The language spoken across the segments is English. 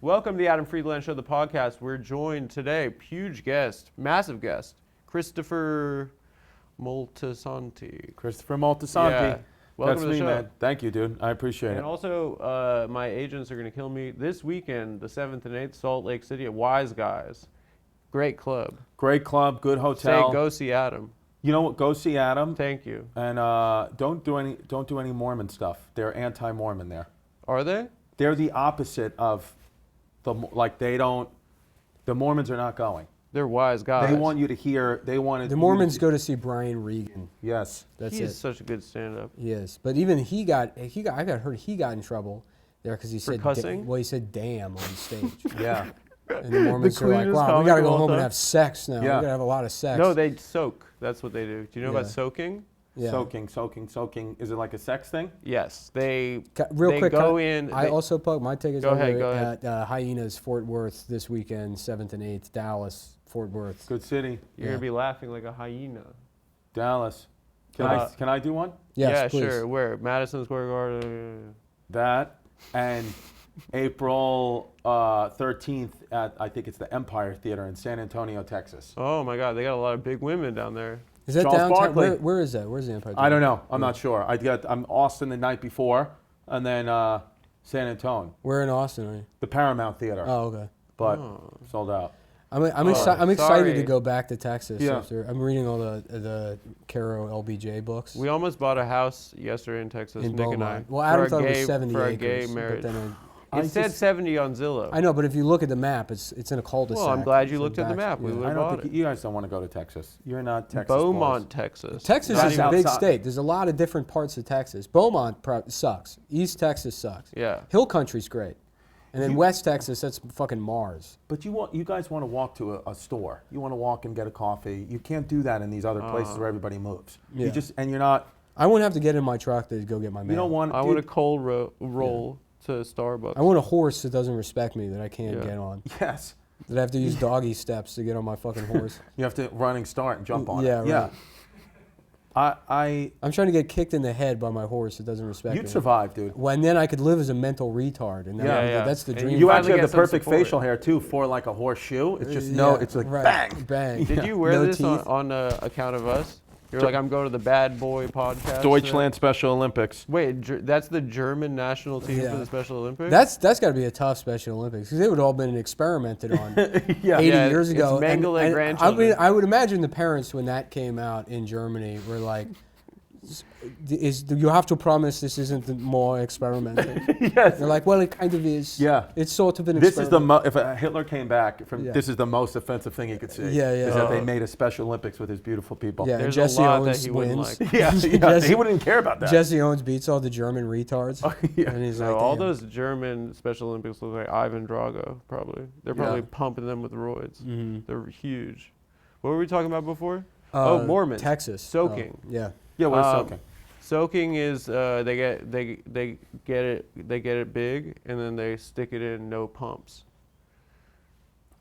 Welcome to the Adam Friedland Show, the podcast. We're joined today, huge guest, massive guest, Christopher Moltisanti. Christopher Moltisanti. Yeah. Welcome That's to the me, show. man. Thank you, dude. I appreciate it. And also, my agents are going to kill me this weekend, the 7th and 8th, Salt Lake City at Wise Guys. Great club. Great club, good hotel. Say, go see Adam. You know what? Go see Adam. Thank you. And don't do any Mormon stuff. They're anti-Mormon there. Are they? They're the opposite of the Mormons are not going. They're wise guys. They want you to hear. They wanted the Mormons go to see Brian Regan. Yes, that's He's it. such a good stand-up. Yes, but even I got heard he got in trouble there because he said cussing? he said damn on stage. Yeah. And the Mormons are like, cleanest wow, we got to comic go of all home and time. have sex now. Yeah. We got to have a lot of sex. No, they soak. That's what they do. Do you know about Yeah. soaking? yeah. Soaking. Is it like a sex thing? Yes. They Real quick, go in. I also my take is Go over ahead, go ahead. at Hyenas Fort Worth this weekend, 7th and 8th, Dallas, Fort Worth. Good city. You're going to be laughing like a hyena. Dallas. Can I do one? Yes, yeah, please. sure. Where? Madison Square Garden. That and April 13th at, I think it's the Empire Theater in San Antonio, Texas. Oh, my God. They got a lot of big women down there. Is that Charles downtown? Barkley. Where is that? Where's the Empire? I don't know. I'm not sure. I'm Austin the night before, and then San Antonio, Where in Austin are you? the Paramount Theater, Oh, okay. but sold out. I'm excited sorry. to go back to Texas. Yeah. After I'm reading all the Caro LBJ books. We almost bought a house yesterday in Texas, in Nick and I. Beaumont. Well, Adam for thought our it was 70 for our acres. gay but marriage. then It said 70 on Zillow. I know, but if you look at the map, it's in a cul-de-sac. Well, I'm glad you It's looked at the map. We yeah. would I have don't bought think it. you guys don't want to go to Texas. You're not Texas Beaumont, boys. Texas. Texas Not is even- a big outside. state. There's a lot of different parts of Texas. Beaumont sucks. East Texas sucks. Yeah. Hill Country's great. And then West Texas, that's fucking Mars. But you guys want to walk to a store. You want to walk and get a coffee. You can't do that in these other places where everybody moves. Yeah. You're not. I wouldn't have to get in my truck to go get my mail. You don't want. I want a cold roll to Starbucks. I want a horse that doesn't respect me that I can't Yeah. get on. Yes. That I have to use doggy steps to get on my fucking horse. You have to running start and jump on Yeah, it. right. Yeah. I'm trying to get kicked in the head by my horse that doesn't respect me. You'd survive, dude. When then I could live as a mental retard, and that's the And dream. You finally actually have get the some perfect support. facial hair too for like a horseshoe. It's just it's like right. bang. bang. Did you wear No this teeth. on account of us? You're like, I'm going to the Bad Boy podcast. Deutschland Special Olympics. Wait, that's the German national team Yeah. for the Special Olympics? That's got to be a tough Special Olympics because they would all been experimented on 80 Yeah, years it's ago. Mengele I grandchildren. I would imagine the parents when that came out in Germany were like, you have to promise this isn't more experimental. Yes. They're like, well, it kind of is. Yeah. It's sort of an This is the experiment. if Hitler came back from Yeah. this is the most offensive thing he could see. Yeah, yeah. Is that they made a Special Olympics with his beautiful people. Yeah, and There's Jesse a lot that Owens he wouldn't wins. like. Yeah, Jesse- he wouldn't care about that. Jesse Owens beats all the German retards. Yeah. And he's So like, all damn. those German Special Olympics look like Ivan Drago, probably. They're probably Yeah. pumping them with roids. Mm-hmm. They're huge. What were we talking about before? Mormons. Texas. Soaking. Yeah. Yeah, we're Um, soaking. Soaking is they get it big and then they stick it in no pumps.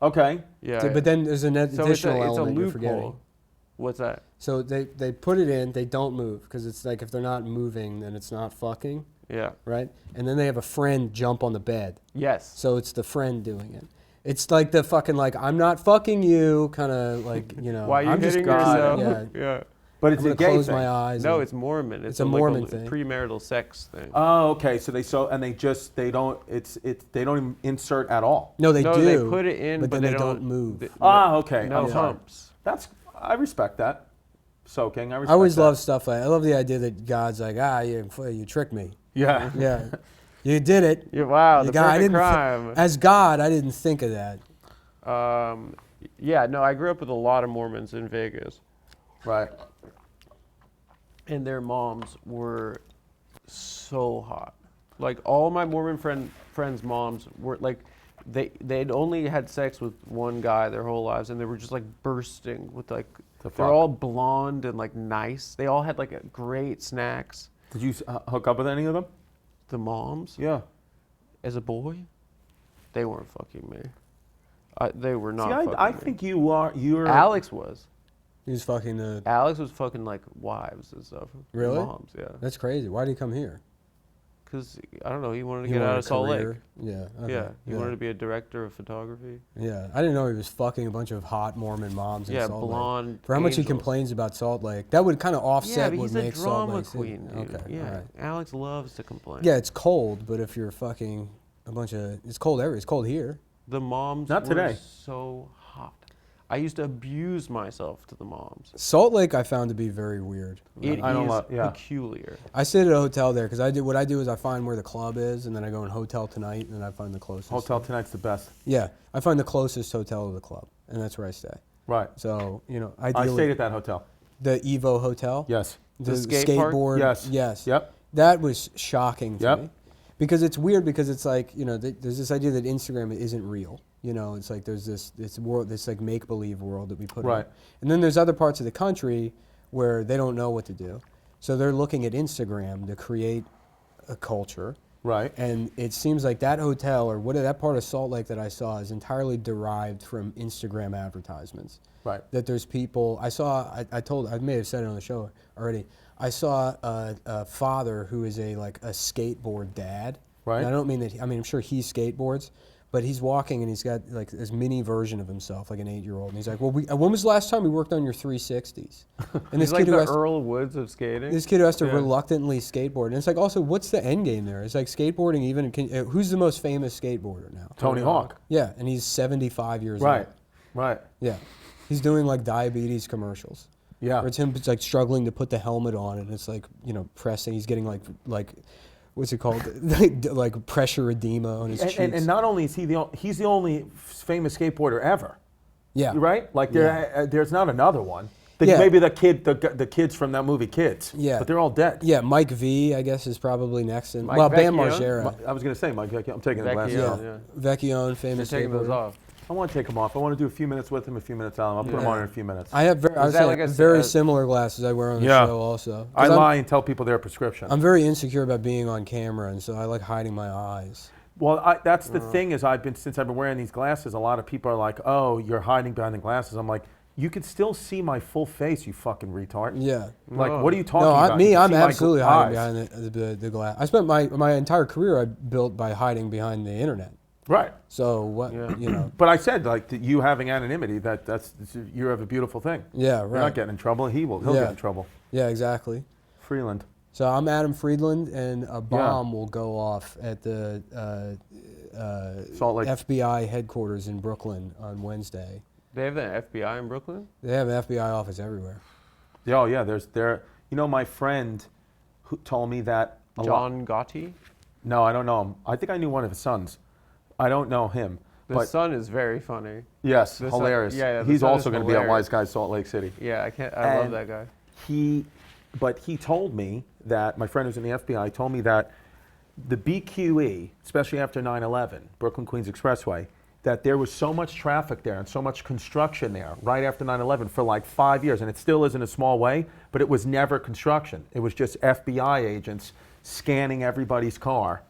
Okay. Yeah. But then there's an so it's additional a element you're loophole. forgetting. What's that? So they put it in, they don't move because it's like if they're not moving, then it's not fucking, Yeah. right? And then they have a friend jump on the bed. Yes. So it's the friend doing it. It's like the fucking like I'm not fucking you kind of like, you know. Why are you I'm just hitting God, yourself? Yeah. Yeah. But I'm it's gonna a gay close thing. my eyes. No, and- it's Mormon. It's a like Mormon thing. Premarital sex thing. Oh, okay. So they don't even insert at all. no, they no, do. they put it in, but then they they don't move. Okay. No I'm sorry. humps. I respect that. Soaking. I respect I always that. love stuff like I love the idea that God's like you tricked me. Yeah. Yeah, you did it. Yeah, wow, You the got- I perfect didn't thi- crime. As God, I didn't think of that. Yeah, no, I grew up with a lot of Mormons in Vegas, Right. and their moms were so hot. Like all my Mormon friends' moms were like, they'd only had sex with one guy their whole lives, and they were just like bursting with like. The They're fuck? all blonde and like nice. They all had like great snacks. Did you hook up with any of them? The moms, Yeah. as a boy, they weren't fucking me. They were not. See, fucking I me. think you're. Alex was. He was fucking the. Alex was fucking like wives and stuff. Really? Moms, yeah. That's crazy. Why did he come here? Because, I don't know, he wanted to He get wanted out a of Salt Lake. career. Yeah. Okay. Yeah, he wanted to be a director of photography. Yeah, I didn't know he was fucking a bunch of hot Mormon moms in Yeah, Salt Lake. blonde For how much he angels. complains about Salt Lake, that would kind of Yeah, offset but what he's a makes Salt drama Lake City. queen, dude. Okay, Yeah, all right. Alex loves to complain. Yeah, it's cold, but if you're fucking a bunch of, it's cold everywhere. It's cold here. The moms Not were today. so hot. I used to abuse myself to the moms. Salt Lake I found to be very weird. It I don't is love- yeah. peculiar. I stayed at a hotel there because what I do is I find where the club is, and then I go in Hotel Tonight, and then I find the closest. Hotel Tonight's the best. Yeah, I find the closest hotel to the club, and that's where I stay. Right. So I ideally, stayed at that hotel. the Evo Hotel. Yes. The skate park? skateboard. Yes. Yes. Yep. That was shocking to Yep. me. Because it's weird because it's like, there's this idea that Instagram isn't real. It's like there's this world, this like make-believe world that we put Right. on. And then there's other parts of the country where they don't know what to do. So they're looking at Instagram to create a culture. Right. And it seems like that hotel or that part of Salt Lake that I saw is entirely derived from Instagram advertisements. Right. That there's people, I may have said it on the show already. I saw a father who is a skateboard dad. Right. And I don't mean that, I'm sure he skateboards, but he's walking and he's got like this mini version of himself, like an 8-year-old. And he's like, well, when was the last time we worked on your 360s? And He's like the Earl Woods of skating. this kid who has to Yeah. reluctantly skateboard. And it's like, also, what's the end game there? It's like skateboarding even, who's the most famous skateboarder now? Tony Hawk. Yeah, and he's 75 years Right. old. Right. Yeah. He's doing like diabetes commercials. Yeah. Where it's him like struggling to put the helmet on and it's like, pressing. He's getting like what's it called? like pressure edema on his cheeks. And not only is he's the only famous skateboarder ever. yeah. Right? Like there's not another one. Yeah. Maybe the kids from that movie Kids. Yeah. But they're all dead. Yeah, Mike V, I guess, is probably next. And, Mike well, Bam Vecchione? Margera. I was going to say, Mike, I'm taking the glasses Vecchione, off. yeah. Vecchione, You're famous taking those skateboarder. off. I want to take them off. I want to do a few minutes with him, a few minutes out. I'll put them Yeah. on in a few minutes. I have I would that say like a- very a- similar glasses I wear on the Yeah. show also. 'Cause I I'm- lie and tell people they're a prescription. I'm very insecure about being on camera, and so I like hiding my eyes. Well, that's the thing is since I've been wearing these glasses, a lot of people are like, "Oh, you're hiding behind the glasses." I'm like, "You can still see my full face, you fucking retard." Yeah. Like, No. what are you talking No, about? You can I'm see my absolutely hiding eyes. behind the glass. I spent my entire career I built by hiding behind the internet. Right. So what Yeah. But I said that you having anonymity, that's you have a beautiful thing. Yeah, You're right. not getting in trouble. He'll Yeah. get in trouble. Yeah, exactly. Freeland. So I'm Adam Friedland, and a bomb will go off at the Salt Lake. FBI headquarters in Brooklyn on Wednesday. They have the FBI in Brooklyn? They have an FBI office everywhere. Oh yeah, my friend who told me that John Gotti? No, I don't know him. I think I knew one of his sons. I don't know him. The but son is very funny. yes, the son- hilarious. yeah, the He's son also is going to be at hilarious. Wise Guys Salt Lake City. Yeah, I love And that guy. But he told me that, my friend who's in the FBI told me that the BQE, especially after 9/11, Brooklyn Queens Expressway, that there was so much traffic there and so much construction there right after 9/11 for like 5 years, and it still is in a small way, but it was never construction. It was just FBI agents scanning everybody's car.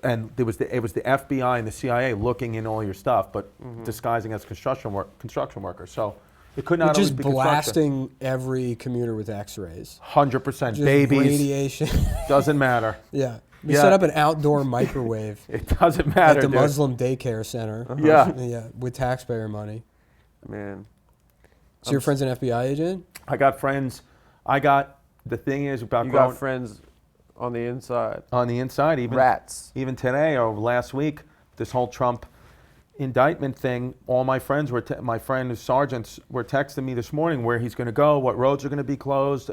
And it was the FBI and the CIA looking in all your stuff, but disguising as construction workers. So it could not Which always is be construction. blasting every commuter with X-rays. 100%. Just Babies, radiation. doesn't matter. Yeah. We Yeah. set up an outdoor microwave It doesn't at matter, the dude. Muslim daycare center. Yeah. Yeah, with taxpayer money. Man. So your friend's an FBI agent? I got friends. The thing is about You growing got friends on the inside. on the inside, even Rats. even today or last week, this whole Trump indictment thing, all my friends my friend who's sergeants were texting me this morning where he's going to go, what roads are going to be closed.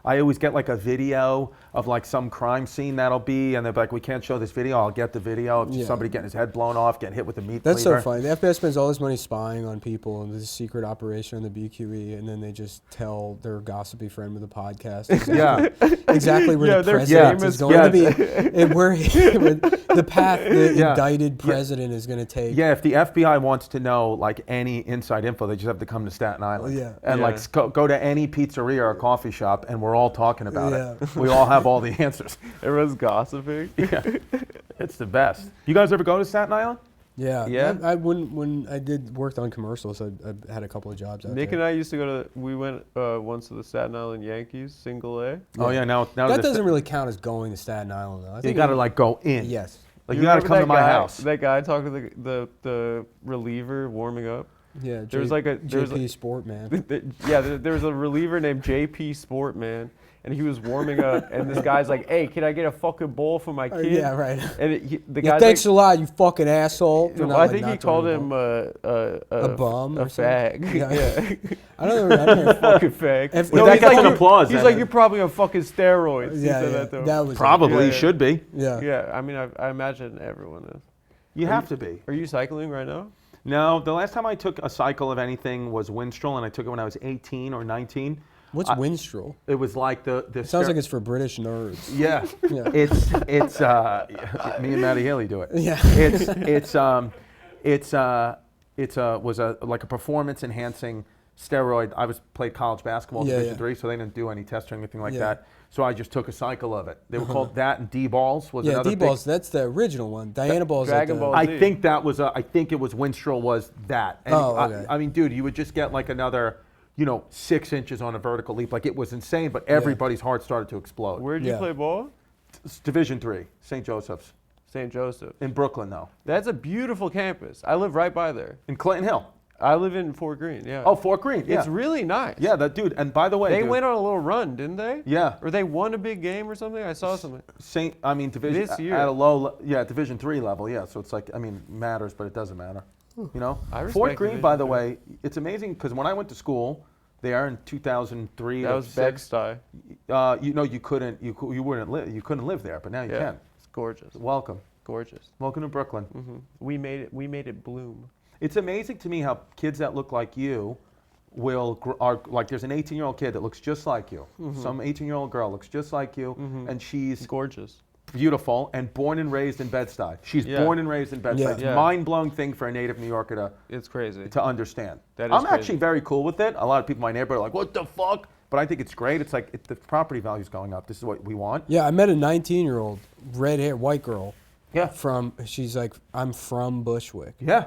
I always get like a video of like some crime scene that'll be, and they're like, we can't show this video. I'll get the video of just Yeah. somebody getting his head blown off, getting hit with a meat That's cleaver. so funny. The FBI spends all this money spying on people and this secret operation on the BQE, and then they just tell their gossipy friend with a podcast exactly where Yeah, the they're president famous is going to be, and where the path the Yeah. indicted president is going to take. Yeah, if the FBI wants to know like any inside info, they just have to come to Staten Island. Yeah. And Yeah. like go to any pizzeria or coffee shop, and we're all talking about Yeah. it. We all have all the answers. Everyone's gossiping. Yeah, it's the best. You guys ever go to Staten Island? Yeah. Yeah? I when I did worked on commercials, I had a couple of jobs out Nick there. and I used to go to. We went once to the Staten Island Yankees, single A. Oh yeah, now That this- doesn't really count as going to Staten Island, though. I You think got to like go in. Yes. Like you got to remember come that to my guy- house. That guy talked to the reliever warming up. Yeah. There was like a there was JP Sport, man. there was a reliever named JP Sportman, and he was warming up, and this guy's like, "Hey, can I get a fucking bowl for my kid?" Yeah, right. And the Yeah, guy's thanks like, a lot, you fucking asshole. For well, not, I like, think he not called throwing him the ball. a bum a or something? fag. Yeah. Yeah. I don't know. Fucking fag. If- Well, that he's gets like, an applause, He's then. like, you're probably on fucking steroids. He Yeah, said yeah. that to him. That was Probably Yeah. should be. Yeah. Yeah, I mean, I imagine everyone is. You have to be. Are you cycling right now? No, the last time I took a cycle of anything was Winstrel, and I took it when I was 18 or 19. What's Winstrel? It was like the. It sounds like it's for British nerds. Yeah, Yeah. it's me and Matty Haley do it. Yeah. Was like a performance enhancing steroid. I played college basketball Yeah, Division yeah. 3, so they didn't do any testing or anything like Yeah. that. So I just took a cycle of it. They were called that, and D-balls was Yeah, another D-balls, that's the original one. Diana Ball's Dragon like Ball. I think that was I think it was Winstrel was that. And Oh, okay. I mean, dude, you would just get like another, 6 inches on a vertical leap. Like it was insane, but everybody's heart started to explode. Where'd you Yeah. play ball? It's Division 3, St. Joseph's. St. Joseph. In Brooklyn, though. That's a beautiful campus. I live right by there. In Clinton Hill. I live in Fort Greene. Yeah. Oh, Fort Greene. Yeah. It's really nice. Yeah, that dude. And by the way, They dude, went on a little run, didn't they? Yeah. Or they won a big game or something. I saw something. Division This year. at a low, Division 3 level. Yeah, so it's like, matters, but it doesn't matter. I respect Fort Greene, Division by the 3. way, it's amazing because when I went to school there in 2003, That was 6, Bed-Stuy. you wouldn't live, you couldn't live there, but now you Yeah. can. It's gorgeous. Welcome, Gorgeous. welcome to Brooklyn. We made it bloom. It's amazing to me how kids that look like you are like. There's an 18-year-old kid that looks just like you. Some 18-year-old girl looks just like you, and she's Gorgeous. beautiful and born and raised in Bed-Stuy. She's Yeah. born and raised in Bed-Stuy. Yeah. It's Yeah. a mind-blowing thing for a native New Yorker It's crazy. to understand. That is I'm crazy. actually very cool with it. A lot of people in my neighborhood are like, what the fuck? But I think it's great. It's like the property value's going up. This is what we want. Yeah, I met a 19-year-old, red hair, white girl. Yeah. She's like, I'm from Bushwick. Yeah.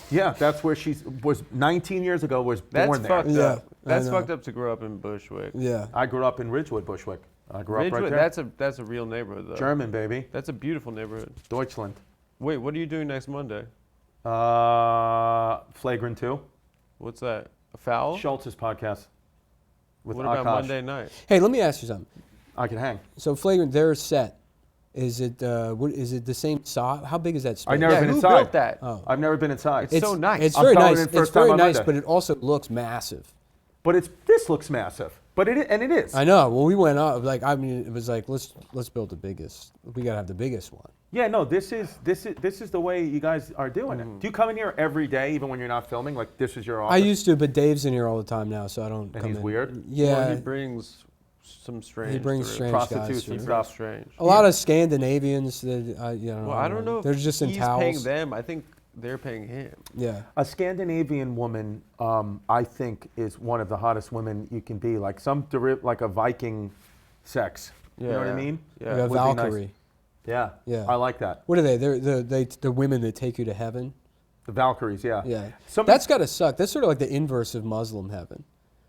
Yeah, that's where was 19 years ago, was That's born there. fucked Yeah, up. That's I know. fucked up to grow up in Bushwick. Yeah. I grew up in Ridgewood, Bushwick. I grew up right Ridgewood, there. that's a real neighborhood though. German, baby. That's a beautiful neighborhood. Deutschland. Wait, what are you doing next Monday? Flagrant 2. What's that? A foul? Schultz's podcast. With What about Akash. Monday night? Hey, let me ask you something. I can hang. So Flagrant, their set, is it the same size? How big is that space? I've never Yeah, been who inside. built that? Oh. I've never been inside. It's so nice. It's I'm very coming nice. in It's first very time on nice, Monday. but it also looks massive. But this looks massive. But it is. I know. When we went up, it was like let's build the biggest. We gotta have the biggest one. Yeah, no, this is the way you guys are doing Mm-hmm. it. Do you come in here every day, even when you're not filming? Like this is your office? I used to, but Dave's in here all the time now, so I don't. And come he's in. weird? Yeah, Well, he brings some strange. he brings through. strange Prostitutes guys. and through. stuff. Strange. A lot of Scandinavians that Well, I don't know. They're if just in he's towels. paying them. I think they're paying him. Yeah. A Scandinavian woman, I think, is one of the hottest women you can be. Like like a Viking sex. You know what I mean? Yeah. You got Would be nice. Valkyrie. Yeah. Yeah. I like that. What are they? They're the women that take you to heaven. The Valkyries, yeah. Yeah. Somebody- That's gotta suck. That's sort of like the inverse of Muslim heaven.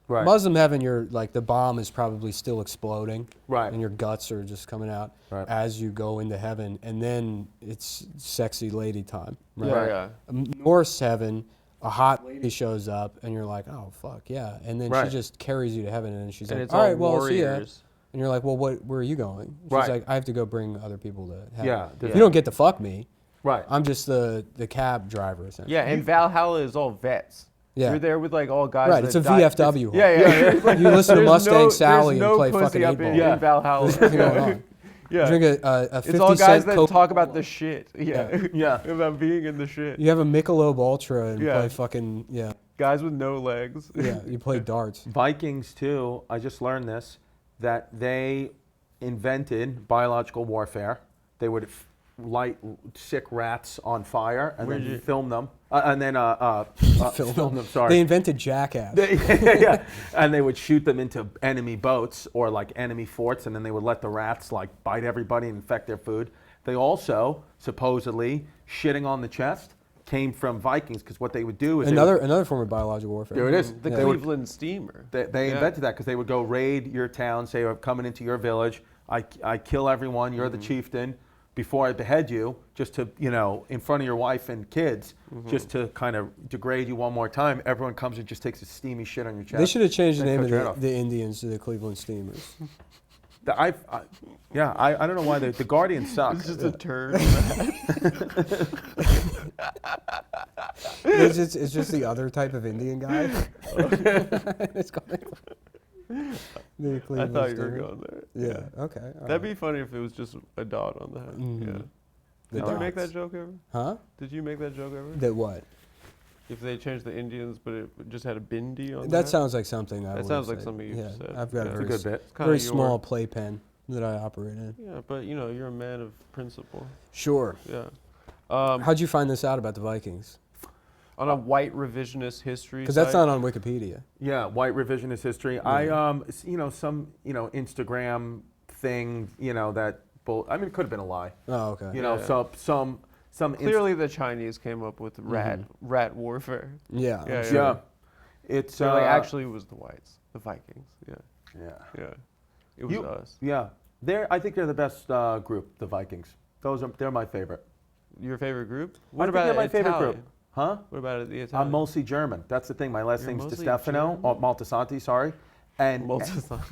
Right. Muslim heaven, you're like the bomb is probably still exploding, Right. and your guts are just coming out Right. as you go into heaven, and then it's sexy lady time. Right? Yeah, yeah. Norse heaven, a hot lady shows up, and you're like, oh fuck yeah, and then Right. she just carries you to heaven, and then she's And like, it's all all right, well, see ya. warriors. And you're like, well, where are you going? She's Right. like, I have to go bring other people to heaven. Yeah, You yeah. don't get to fuck me. Right. I'm just the cab driver. Essentially. Yeah, and Valhalla is all vets. Yeah. You're there with like all guys. Right, that it's a died- VFW. Yeah, yeah, yeah. It's like, You listen to there's Mustang Sally there's and play pussy fucking up 8-ball. in, Yeah. in Valhalla. What's going on? Yeah. Drink a 50 It's all guys cent that Coke. talk about the shit. Yeah. Yeah. About being in the shit. You have a Michelob Ultra and Yeah. play fucking Guys with no legs. yeah. You play darts. Vikings, too, I just learned this, that they invented biological warfare. They would light sick rats on fire and Where'd then you- film them. Film them, sorry. They invented Jackass. Yeah, and they would shoot them into enemy boats or like enemy forts, and then they would let the rats like bite everybody and infect their food. They also supposedly shitting on the chest. came from Vikings, because what they would do is Another form of biological warfare. there it is. The They would- Cleveland steamer. They Yeah. invented that because they would go raid your town, say, I'm coming into your village, I kill everyone, you're the chieftain, before I behead you, just to, in front of your wife and kids, just to kind of degrade you one more time. Everyone comes and just takes a steamy shit on your chest. They should have changed the then name cut of your head off. the Indians to the Cleveland Steamers. I don't know why the Guardians suck. It's just a turd. It's just the other type of Indian guy. It's called the I Cleveland thought you were Steamers. going there. Yeah. Okay. all That'd right. be funny if it was just a dot on the head. Mhm. Yeah. The Did you make dots. that joke ever? Huh? Did you make that joke ever? That what? If they changed the Indians, but it just had a bindi on That the sounds like something I That would sounds have like said. something you Yeah, said. I've got Yeah. a It's a very, good bit. It's kinda very your- small playpen that I operate in. Yeah, but you're a man of principle. Sure. Yeah. How'd you find this out about the Vikings? On a white revisionist history Because that's site. not on Wikipedia. Yeah, white revisionist history. I some Instagram thing, that it could have been a lie. Oh, okay. So some Clearly, the Chinese came up with rat warfare. Yeah. Yeah, I'm yeah. sure. It's So actually, it was the whites, the Vikings. Yeah, yeah. it was us. Yeah. I think they're the best group, the Vikings. They're my favorite. Your favorite group? I What think about they're my favorite Italian? group. Huh? What about the Italian? I'm mostly German. That's the thing. My last You're name's mostly Distefano, German? or Maltesanti, sorry. And Multisanti.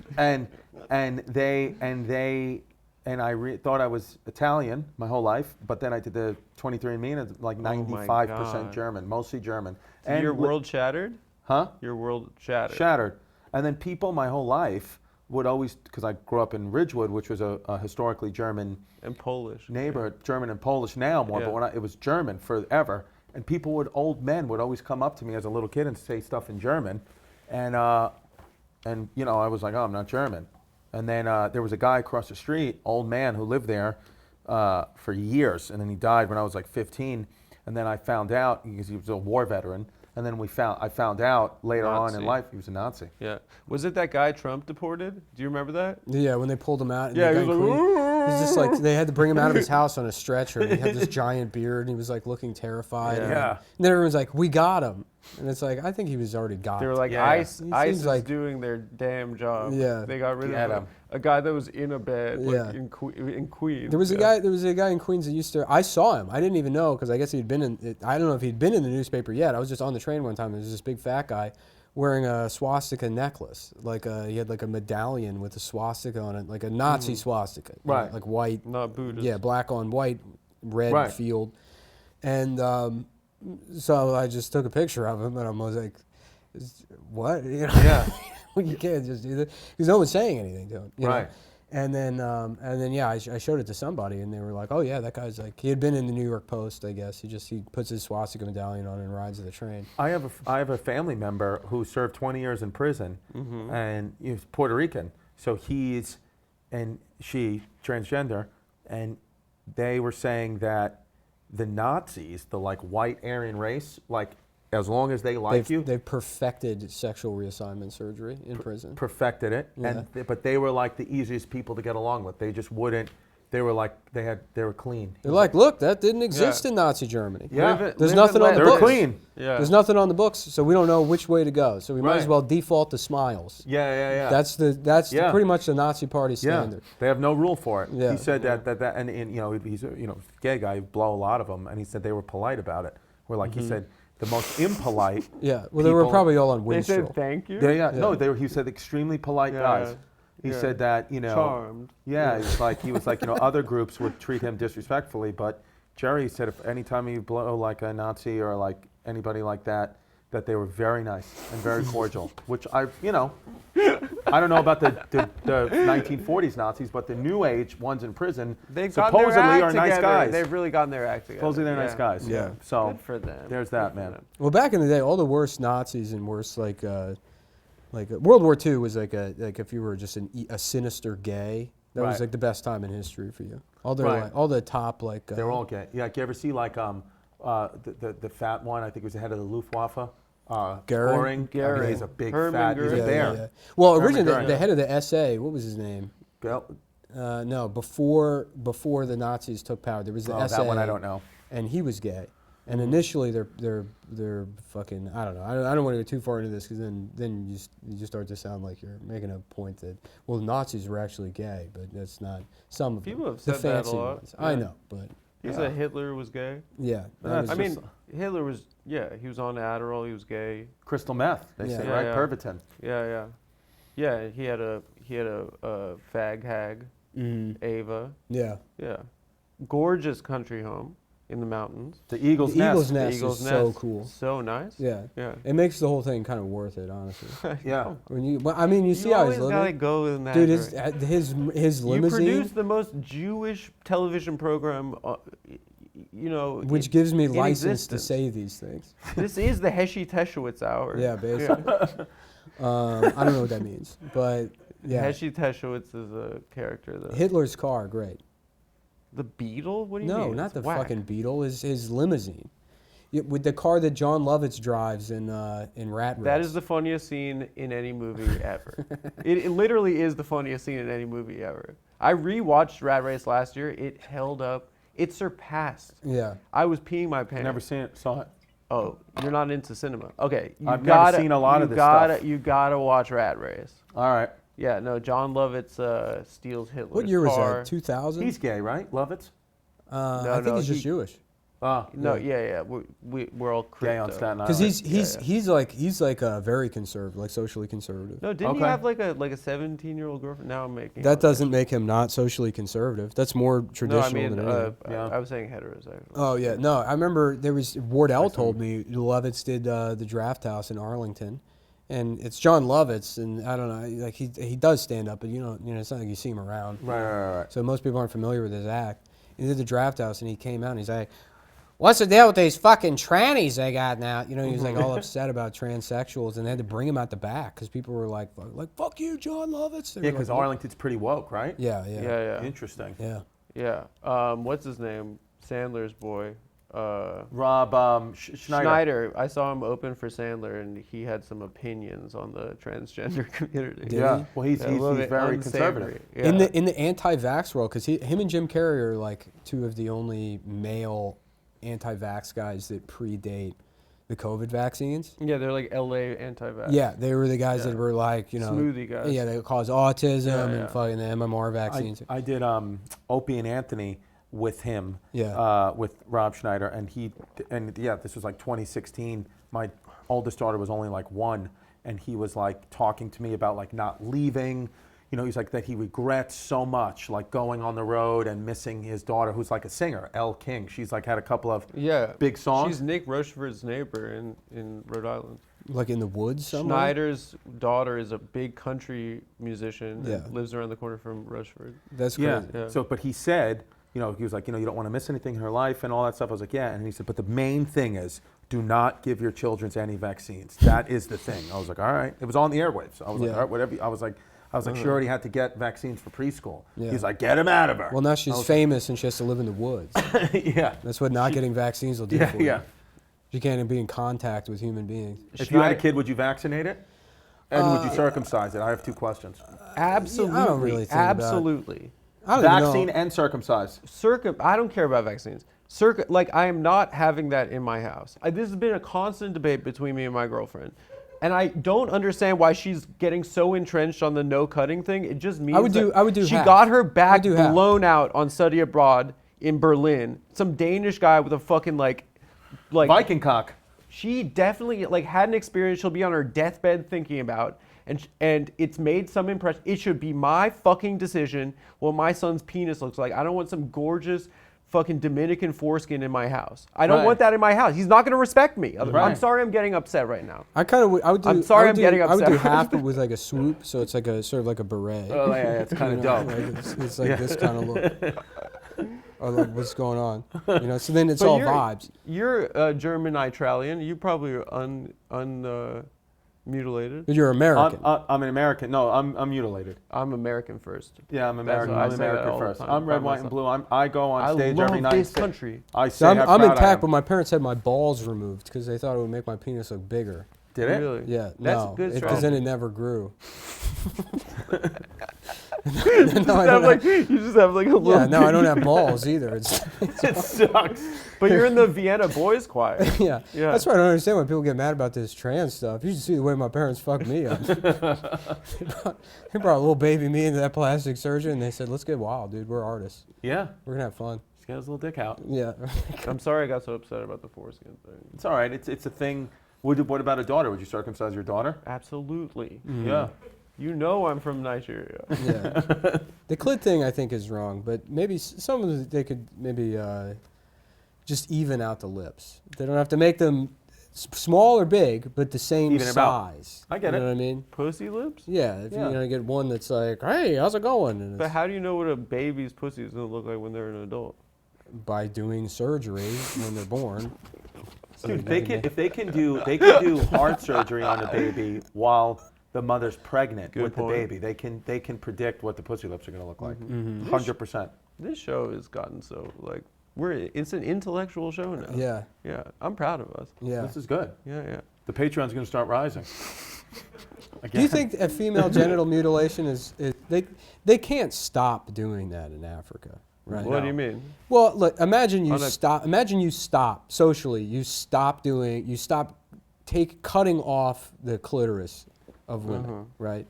and I thought I was Italian my whole life, but then I did the 23andMe and it's like 95% God. German, mostly German. And your world shattered? Huh? Your world shattered. Shattered. And then people my whole life would always, because I grew up in Ridgewood, which was a historically German And Polish. neighborhood, German and Polish now more, Yeah. but it was German forever. And old men would always come up to me as a little kid and say stuff in German. And I was like, oh, I'm not German. And then there was a guy across the street, old man, who lived there for years. And then he died when I was like 15. And then I found out, because he was a war veteran, and then I found out later on in Nazi. life he was a Nazi. Yeah. Was it that guy Trump deported? Do you remember that? Yeah, when they pulled him out. And Yeah, the he guy was like, clean- he's just like, they had to bring him out of his house on a stretcher. And he had this giant beard, and he was like looking terrified. Yeah. And then everyone's like, we got him. And it's like, I think he was already got. They were like, Yeah. ICE He is seems like- doing their damn job. Yeah. They got rid Get of him. a guy that was in a bed Yeah. in Queens. There was a guy. There was a guy in Queens that used to. I saw him. I didn't even know because I guess he'd been in. I don't know if he'd been in the newspaper yet. I was just on the train one time. There was this big fat guy wearing a swastika necklace. He had like a medallion with a swastika on it, like a Nazi swastika. you know, Right. like white. Not Buddhist. Yeah, black on white, red Right. field, and so I just took a picture of him, and I was like, "What? You know, Yeah. you can't just do that because no one's saying anything to him." You know? Right. And then yeah, I showed it to somebody, and they were like, "Oh yeah, that guy's like he had been in the New York Post, I guess. He puts his swastika medallion on and rides the train." I have a family member who served 20 years in prison, and he was Puerto Rican. So he's and she transgender, and they were saying that the Nazis, the like white Aryan race, like as long as they like you, They've perfected sexual reassignment surgery in prison. perfected it. Yeah. But they were like the easiest people to get along with. They just wouldn't. They were like they were clean. They're like, look, that didn't exist in Nazi Germany. Yeah. Live it- There's live nothing and on let the They were books. clean. Yeah. There's nothing on the books, so we don't know which way to go. So we might as Right. well default to smiles. Yeah. That's Yeah. pretty much the Nazi Party standard. Yeah, they have no rule for it. Yeah. He said that and he's a gay guy, blow a lot of them, and he said they were polite about it. Where like he said the most impolite. Yeah. Well, they were people- probably all on They Winstrol. said thank you. No, he said extremely polite Yeah, guys. He yeah. said that Charmed. Yeah, he was like other groups would treat him disrespectfully, but Jerry said if anytime you blow like a Nazi or like anybody like that they were very nice and very cordial. Which I don't know about the 1940s Nazis, but the new age ones in prison They've gotten their supposedly act are nice together. guys. They've really gotten their act together. Supposedly they're nice guys. Yeah. So Good for them. there's Good that, for man. them. Well, back in the day, all the worst Nazis and worst like World War II was like if you were just a sinister gay, that was Right. like the best time in history for you. All the Right. all the top like They're all gay. Yeah, you ever see like the fat one? I think he was the head of the Luftwaffe. Goering? I mean, he's a big Herman fat. He's a Goering. bear. Well, Herman originally Goering. the head of the SA, what was his name? Go- No, before the Nazis took power, there was the Oh, SA. that one I don't know. And he was gay. And initially, they're fucking. I don't know. I don't want to go too far into this because then you just start to sound like you're making a point that Nazis were actually gay, but that's not some of People them. have said the that a fancy lot. ones. Yeah. I know, but He said Hitler was gay. yeah. That's I mean, just- Hitler was, he was on Adderall, he was gay. Crystal meth, they Yeah. say, Yeah, right? yeah. Pervitin. Yeah, he had a fag hag, Ava. yeah. Yeah. Gorgeous country home in the mountains. The Eagle's The Nest. Eagle's The Nest Eagle's is so Nest. cool. So nice. Yeah. Yeah. It makes the whole thing kind of worth it, honestly. Yeah. When you see how he's always gotta living. go in that. Dude, direction. his You limousine, produce the most Jewish television program, which gives me in license to existence. say these things. This is the Heshi Teshowitz hour. Yeah, basically. I don't know what that means, but yeah. Heshi Teshowitz is a character though. Hitler's car, great. The Beetle? What do you mean? No, not It's the whack. fucking Beetle. His limousine, with the car that John Lovitz drives in Rat Race. That is the funniest scene in any movie ever. It literally is the funniest scene in any movie ever. I rewatched Rat Race last year. It held up. It surpassed. Yeah. I was peeing my pants. Never saw it. Oh, you're not into cinema. Okay, I've never seen a lot of this stuff. You gotta watch Rat Race. All right. Yeah, no, John Lovitz steals Hitler's What year was car. that? 2000. He's gay, right? Lovitz? I think no, he's just he- Jewish. Oh. No, yeah. We're all crypto. Gay on Staten Island. Because yeah. he's like very conservative, like socially conservative. No, didn't he Okay. have like a 17-year-old girlfriend? Now I'm making. That up. doesn't make him not socially conservative. That's more No, traditional I mean, than anything. Yeah. I was saying heterosexual. Oh yeah, no, I remember there was Wardell told me Lovitz did the Draft House in Arlington, and it's John Lovitz, and I don't know, like he does stand up, but you know, it's not like you see him around. Right. So most people aren't familiar with his act. He did the Draft House, and he came out and he's like, "What's the deal with these fucking trannies they got now?" You know, he was like all upset about transsexuals, and they had to bring him out the back because people were like, "Fuck you, John Lovitz." They Yeah, were because like, Arlington's pretty woke, right? Yeah. Yeah. Interesting. Yeah. What's his name? Sandler's boy. Rob Schneider. I saw him open for Sandler, and he had some opinions on the transgender community. Did Yeah. he? Well, he's A little bit very unsavory. conservative. Yeah. In the anti-vax world, because him and Jim Carrey are like two of the only male anti-vax guys that predate the COVID vaccines. Yeah, they're like LA anti-vax. Yeah, they were the guys Yeah. that were like, Smoothie guys. Yeah, they cause autism Yeah, and yeah. fucking the MMR vaccines. I did Opie and Anthony with him, Yeah. with Rob Schneider, and this was like 2016. My oldest daughter was only like 1, and he was like talking to me about like not leaving. You know, he's like that he regrets so much, like going on the road and missing his daughter, who's like a singer, Elle King. She's like had a couple of big songs. She's Nick Rocheford's neighbor in Rhode Island. Like in the woods somewhere? Schneider's daughter is a big country musician Yeah. that lives around the corner from Rocheford. That's crazy. Yeah. Yeah. So, but he said, you know, he was like, you know, you don't want to miss anything in her life and all that stuff. I was like, yeah. And he said, but the main thing is, do not give your children any vaccines. That is the thing. I was like, all right. It was on the airwaves. I was like, Yeah. all right, whatever. I was like, she already had to get vaccines for preschool. Yeah. He's like, get him out of her. Well, now she's I was- famous and she has to live in the woods. yeah. That's what not getting vaccines will do Yeah, for you. yeah. She can't even be in contact with human beings. If you had a kid, would you vaccinate it? And would you circumcise it? I have 2 questions. Absolutely. I don't really think about- absolutely. I don't even Vaccine know. and circumcise. I don't care about vaccines. Like, I am not having that in my house. This has been a constant debate between me and my girlfriend. And I don't understand why she's getting so entrenched on the no cutting thing. It just means I would do she half. got her back I'd do half. blown out on study abroad in Berlin. Some Danish guy with a fucking like Viking cock. she definitely had an experience she'll be on her deathbed thinking about, and it's made some impression. It should be my fucking decision what my son's penis looks like. I don't want some gorgeous fucking Dominican foreskin in my house. I don't Right. want that in my house. He's not going to respect me. I'm Right. sorry I'm getting upset right now. I would do. I'm sorry I would I'm do- getting I would do upset. half, but with like a swoop, so it's like a sort of like a beret. Oh, yeah, it's kind of dope. Like it's like this kind of look. Or like, what's going on? You know. So then it's all vibes. You're a German Italian. You probably are mutilated. But you're American. I'm an American. No, I'm mutilated. I'm American first. Yeah, I'm That's American. what I I'm say that American all the first. time I'm red, about white, and myself. blue. I go on I stage love every night. this and say- country. I So say I'm how proud I intact, am. but my parents had my balls removed because they thought it would make my penis look bigger. Did it? Really? Yeah, That's no, good because then strategy. it never grew. You just have like a little. Yeah, no, I don't have balls either. It sucks. But you're in the Vienna Boys Choir. Yeah. Yeah. That's why I don't understand why people get mad about this trans stuff. You should see the way my parents fucked me up. They brought little baby me into that plastic surgeon, and they said, "Let's get wild, dude. We're artists. Yeah. We're gonna have fun." He's got his little dick out. Yeah. I'm sorry I got so upset about the foreskin thing. It's all right. It's a thing. What about a daughter? Would you circumcise your daughter? Absolutely. Yeah. You know I'm from Nigeria. Yeah. The clit thing I think is wrong, but maybe some of them they could maybe just even out the lips. They don't have to make them small or big, but the same Even them out. size. I get You it. know what I mean? Pussy lips? Yeah. If Yeah. you get one that's like, "Hey, how's it going?" And But it's how do you know what a baby's pussy is going to look like when they're an adult? by doing surgery when they're born. So Dude, they if they can do heart surgery on a baby while the mother's pregnant Good with point. the baby. They can predict what the pussy lips are going to look like. Mm-hmm. 100%. This show has gotten so, like, it's an intellectual show now. Yeah. Yeah. I'm proud of us. Yeah. This is good. Yeah, yeah. The Patreon's going to start rising. Do you think a female genital mutilation is they can't stop doing that in Africa, right? What do you mean? Well, look, imagine you On a- stop socially, you stop cutting off the clitoris of women, right?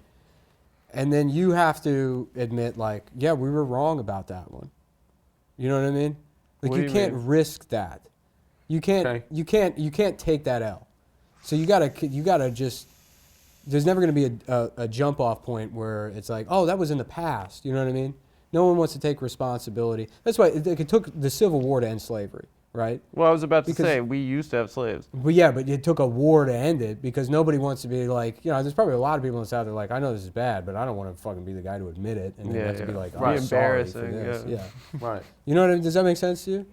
And then you have to admit, like, yeah, we were wrong about that one. You know what I mean? Like, What do you you can't mean? risk that. You can't. Okay. You can't take that L. So you gotta just. There's never going to be a jump off point where it's like, oh, that was in the past. You know what I mean? No one wants to take responsibility. That's why it took the Civil War to end slavery, right? Well, I was about to Because- say, we used to have slaves. But yeah, but it took a war to end it because nobody wants to be like, there's probably a lot of people in the South that are like, I know this is bad, but I don't want to fucking be the guy to admit it and then Yeah, have to be yeah. like, Right. I'm sorry for Embarrassing, this. yeah. Right. You know what I mean? Does that make sense to you?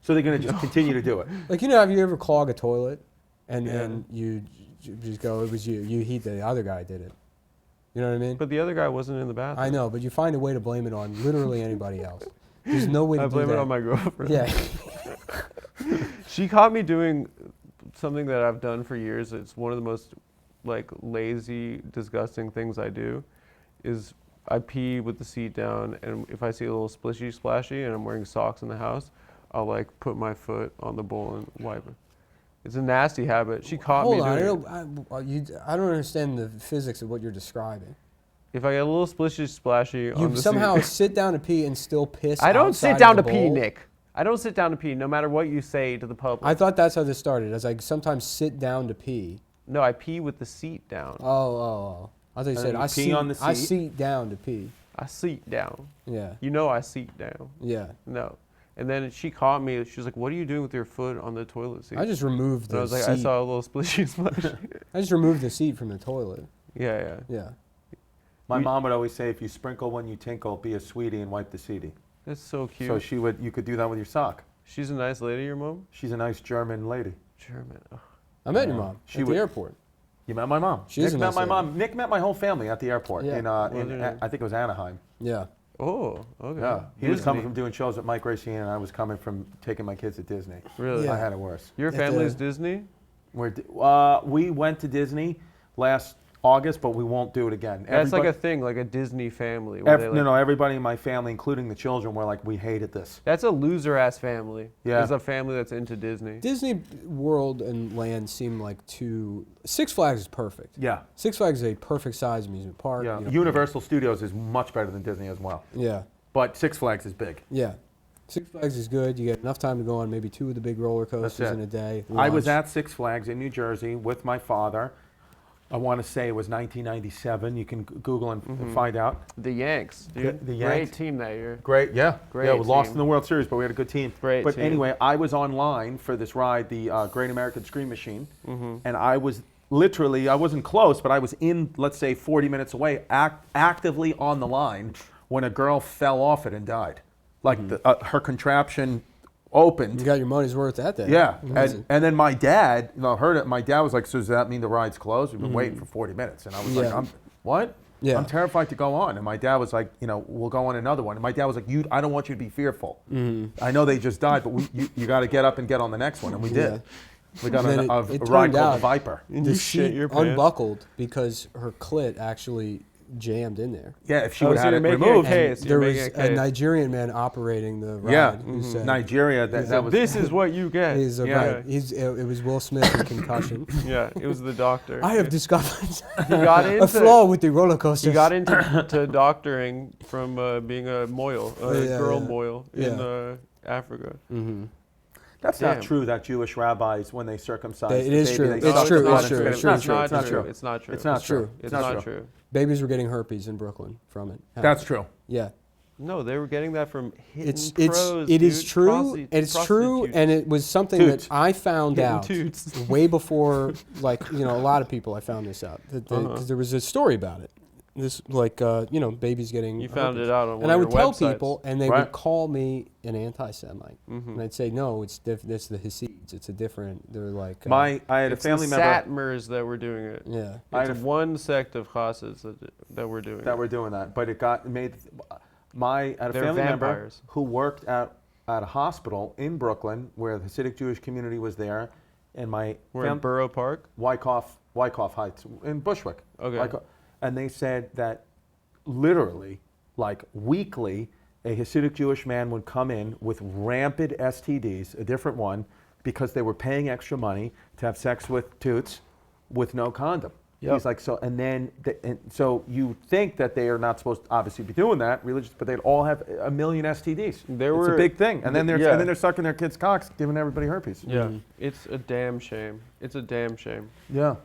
So they're going to just continue to do it. Like, have you ever clog a toilet and Yeah. then you just go, it was you. You heat the other guy did it. You know what I mean? But the other guy wasn't in the bathroom. I know, but you find a way to blame it on literally anybody else. There's no way to I do blame that. it on my girlfriend. Yeah. She caught me doing something that I've done for years. It's one of the most, like, lazy, disgusting things I do is I pee with the seat down, and if I see a little splishy splashy and I'm wearing socks in the house, I'll, like, put my foot on the bowl and wipe it. It's a nasty habit. She caught me Hold on, doing it. I don't understand the physics of what you're describing. If I get a little splishy splashy on You the somehow seat. sit down to pee and still piss. I don't outside sit of down the to pee, bowl? Nick. I don't sit down to pee, no matter what you say to the public. I thought that's how this started. As I sometimes sit down to pee. No, I pee with the seat down. Oh. I thought you said you I pee seat, on the I seat? seat down to pee. I seat down. Yeah. You know I seat down. Yeah. No. And then she caught me. She was like, "What are you doing with your foot on the toilet seat?" I just removed and I the was like, seat. "I saw a little splishy splash." I just removed the seat from the toilet. Yeah. Yeah. My mom would always say, if you sprinkle when you tinkle, be a sweetie and wipe the seedy. That's so cute. So you could do that with your sock. She's a nice lady, your mom? She's a nice German lady. German. Oh. I met your mom She at would- the airport. You met my mom. She's Nick a met nice my lady. mom. Nick met my whole family at the airport Yeah. I think it was Anaheim. Yeah. Oh, okay. Yeah, he was coming Disney. from doing shows with Mike Racine, and I was coming from taking my kids to Disney. Really? Yeah. I had it worse. Your At family's the- Disney? We went to Disney last August, but we won't do it again. That's like Everybody- a thing, like a Disney family. Where they like, no, everybody in my family, including the children, were like, we hated this. That's a loser-ass family. Yeah. It's a family that's into Disney. Disney World and Land seem like too. Six Flags is perfect. Yeah, Six Flags is a perfect size amusement park. yeah. you know. Universal Studios is much better than Disney as well, Yeah. but Six Flags is big. Yeah. Six Flags is good. You get enough time to go on maybe 2 of the big roller coasters it. in a day. I was lunch. at Six Flags in New Jersey with my father. I want to say it was 1997. You can Google and find out. The Yanks, dude. The Great Yanks. team that year. Great, yeah. Great Yeah, we lost team. in the World Series, but we had a good team. Great But team. anyway, I was online for this ride, the Great American Scream Machine, Mm-hmm. and I was literally, I wasn't close, but I was in, let's say, 40 minutes away, actively on the line when a girl fell off it and died. Like her contraption opened. You got your money's worth that day. Yeah, Amazing. and then my dad, heard it. My dad was like, "So does that mean the ride's closed? We've been waiting for 40 minutes." And I was like, Yeah. "What? Yeah. I'm terrified to go on." And my dad was like, "We'll go on another one." And my dad was like, I don't want you to be fearful. I know they just died, but you got to get up and get on the next one." And we did. Yeah. We got And on then a it ride turned called out- the Viper. And The you shit seat your pants. unbuckled because her clit actually jammed in there. Yeah, if she Oh, would so have you're had it making a removed. case. There You're was making a case. Nigerian man operating the ride Yeah, who said, Nigeria. That So was. this is what you get. he's Yeah. right. It was Will Smith and concussion. Yeah, it was the doctor. I have discovered He got a into flaw with the roller coaster. He got into to doctoring from being a moil, a Yeah, girl yeah. moil Yeah. in Africa. Mm-hmm. That's Damn. not true. That Jewish rabbis, when they circumcise It the is baby, true. they It's suck true. the blood It's and true. spit it. It's true. It's not true. It's not true. It's not true. It's not not true. true. Babies were getting herpes in Brooklyn from it. That's true. Yeah. No, they were getting that from hitting It pros, is dude. true. It's true, Prostitutes. and it was something Toots. that I found Hitting out toots. way before, like, you know, a lot of people. I found this out because Uh-huh. there was a story about it. This, like, you know, babies getting. You found herpes. it out on one And I of would your tell websites. people, and they Right. would call me an anti-Semite, Mhm. and I'd say, no, it's that's the Hasids. It's a different. They're like. I had a It's family the member Satmars that were doing it. Yeah. I It's had a- one sect of Chassid's that were doing that it. were doing that, but it got made. I had a They're family member vampires. who worked at a hospital in Brooklyn where the Hasidic Jewish community was there, and my We're in Borough Park. Wyckoff Heights in Bushwick. Okay. And they said that literally, like weekly, a Hasidic Jewish man would come in with rampant STDs, a different one, because they were paying extra money to have sex with toots with no condom. Yep. He's like, so, so you think that they are not supposed to obviously be doing that, religious, but they'd all have a million STDs. There it's were- a big thing. And then they're, yeah. and then they're sucking their kids' cocks, giving everybody herpes. Yeah, Mhm. it's a damn shame. It's a damn shame. Yeah.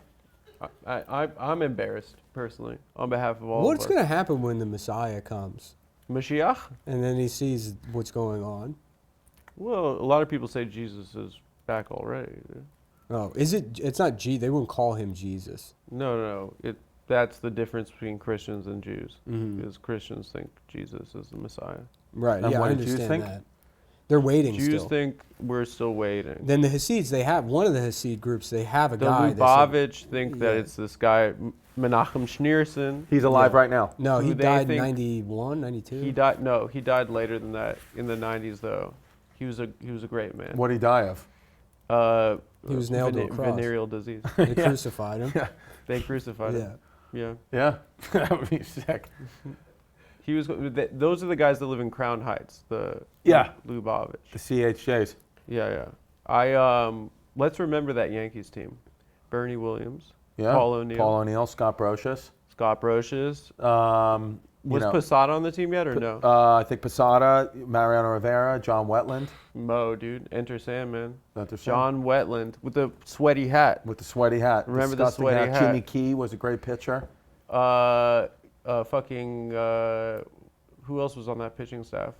I'm embarrassed personally on behalf of all. What's of us. going to happen when the Messiah comes, Mashiach? and then he sees what's going on? Well, a lot of people say Jesus is back already. Oh, is it? It's not G. They wouldn't call him Jesus. No. That's the difference between Christians and Jews. Mhm. Because Christians think Jesus is the Messiah. Right. And Yeah, what I do Jews understand think? that. They're waiting Jews still. think we're still waiting. Then the Hasids, they have one of the Hasid groups. They have a The guy. that said- Lubavitch think that Yeah. it's this guy Menachem Schneerson. He's alive Yeah. right now. No, who he they died think- 91, 92. He died. No, he died later than that. In the 90s, though. He was a great man. What did he die of? He was nailed to a cross. Venereal disease. They crucified him. Yeah. They crucified Yeah. him. Yeah. Yeah. That would be sick. He was. Those are the guys that live in Crown Heights. The Yeah. Lubavitch. The CHJs. Yeah. Let's remember that Yankees team. Bernie Williams. Yeah. Paul O'Neill. Scott Brocious. Scott Brocious. You Was know, Posada on the team yet or no? I think Posada, Mariano Rivera, John Wetland. Mo, dude. Enter Sandman. That's the same. John Wetland with the sweaty hat. With the sweaty hat. Remember the Disgusting sweaty hat. Jimmy Key was a great pitcher. Who else was on that pitching staff?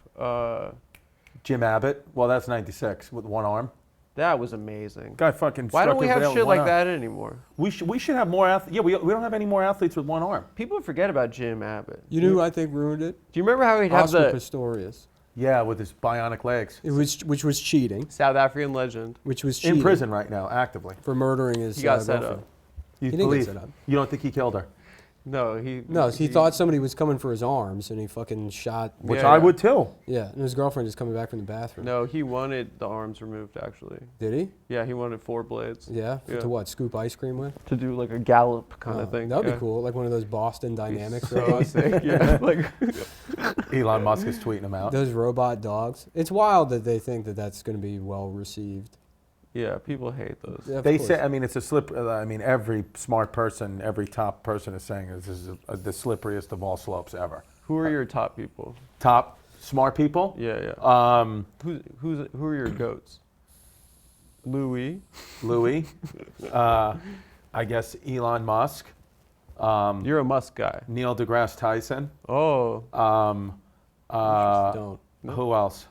Jim Abbott. Well, that's 96 with one arm. That was amazing. Guy fucking. Why don't struck we his have rail with shit one like arm. that anymore? We should have more athletes. Yeah, we don't have any more athletes with one arm. People forget about Jim Abbott. You know who I think ruined it? Do you remember how he'd have Oscar the Pistorius. Yeah, with his bionic legs. Which was cheating. South African legend? Which was cheating. In prison right now, actively. For murdering his He got set girlfriend. up. You He didn't believe? get set up. You don't think he killed her? No, he. No, he thought somebody was coming for his arms, and he fucking shot. Which Yeah, I yeah. would too. Yeah, and his girlfriend is coming back from the bathroom. No, he wanted the arms removed. Actually, Did he? yeah, he wanted 4 blades Yeah. Yeah. To what? Scoop ice cream with? to do like a gallop kind Oh, of thing. That would yeah. be cool. Like one of those Boston Dynamics So robots. sick. Yeah, like Elon Musk is tweeting him out. Those robot dogs. It's wild that they think that that's going to be well received. yeah, people hate those. Yeah, of They course. say, I mean, it's a slip. I mean, every smart person, every top person is saying this is the slipperiest of all slopes ever. Who are your top people? Top smart people. Yeah. Who are your goats? Louis. Louis. I guess Elon Musk. You're a Musk guy. Neil deGrasse Tyson. Oh, Don't. Who else?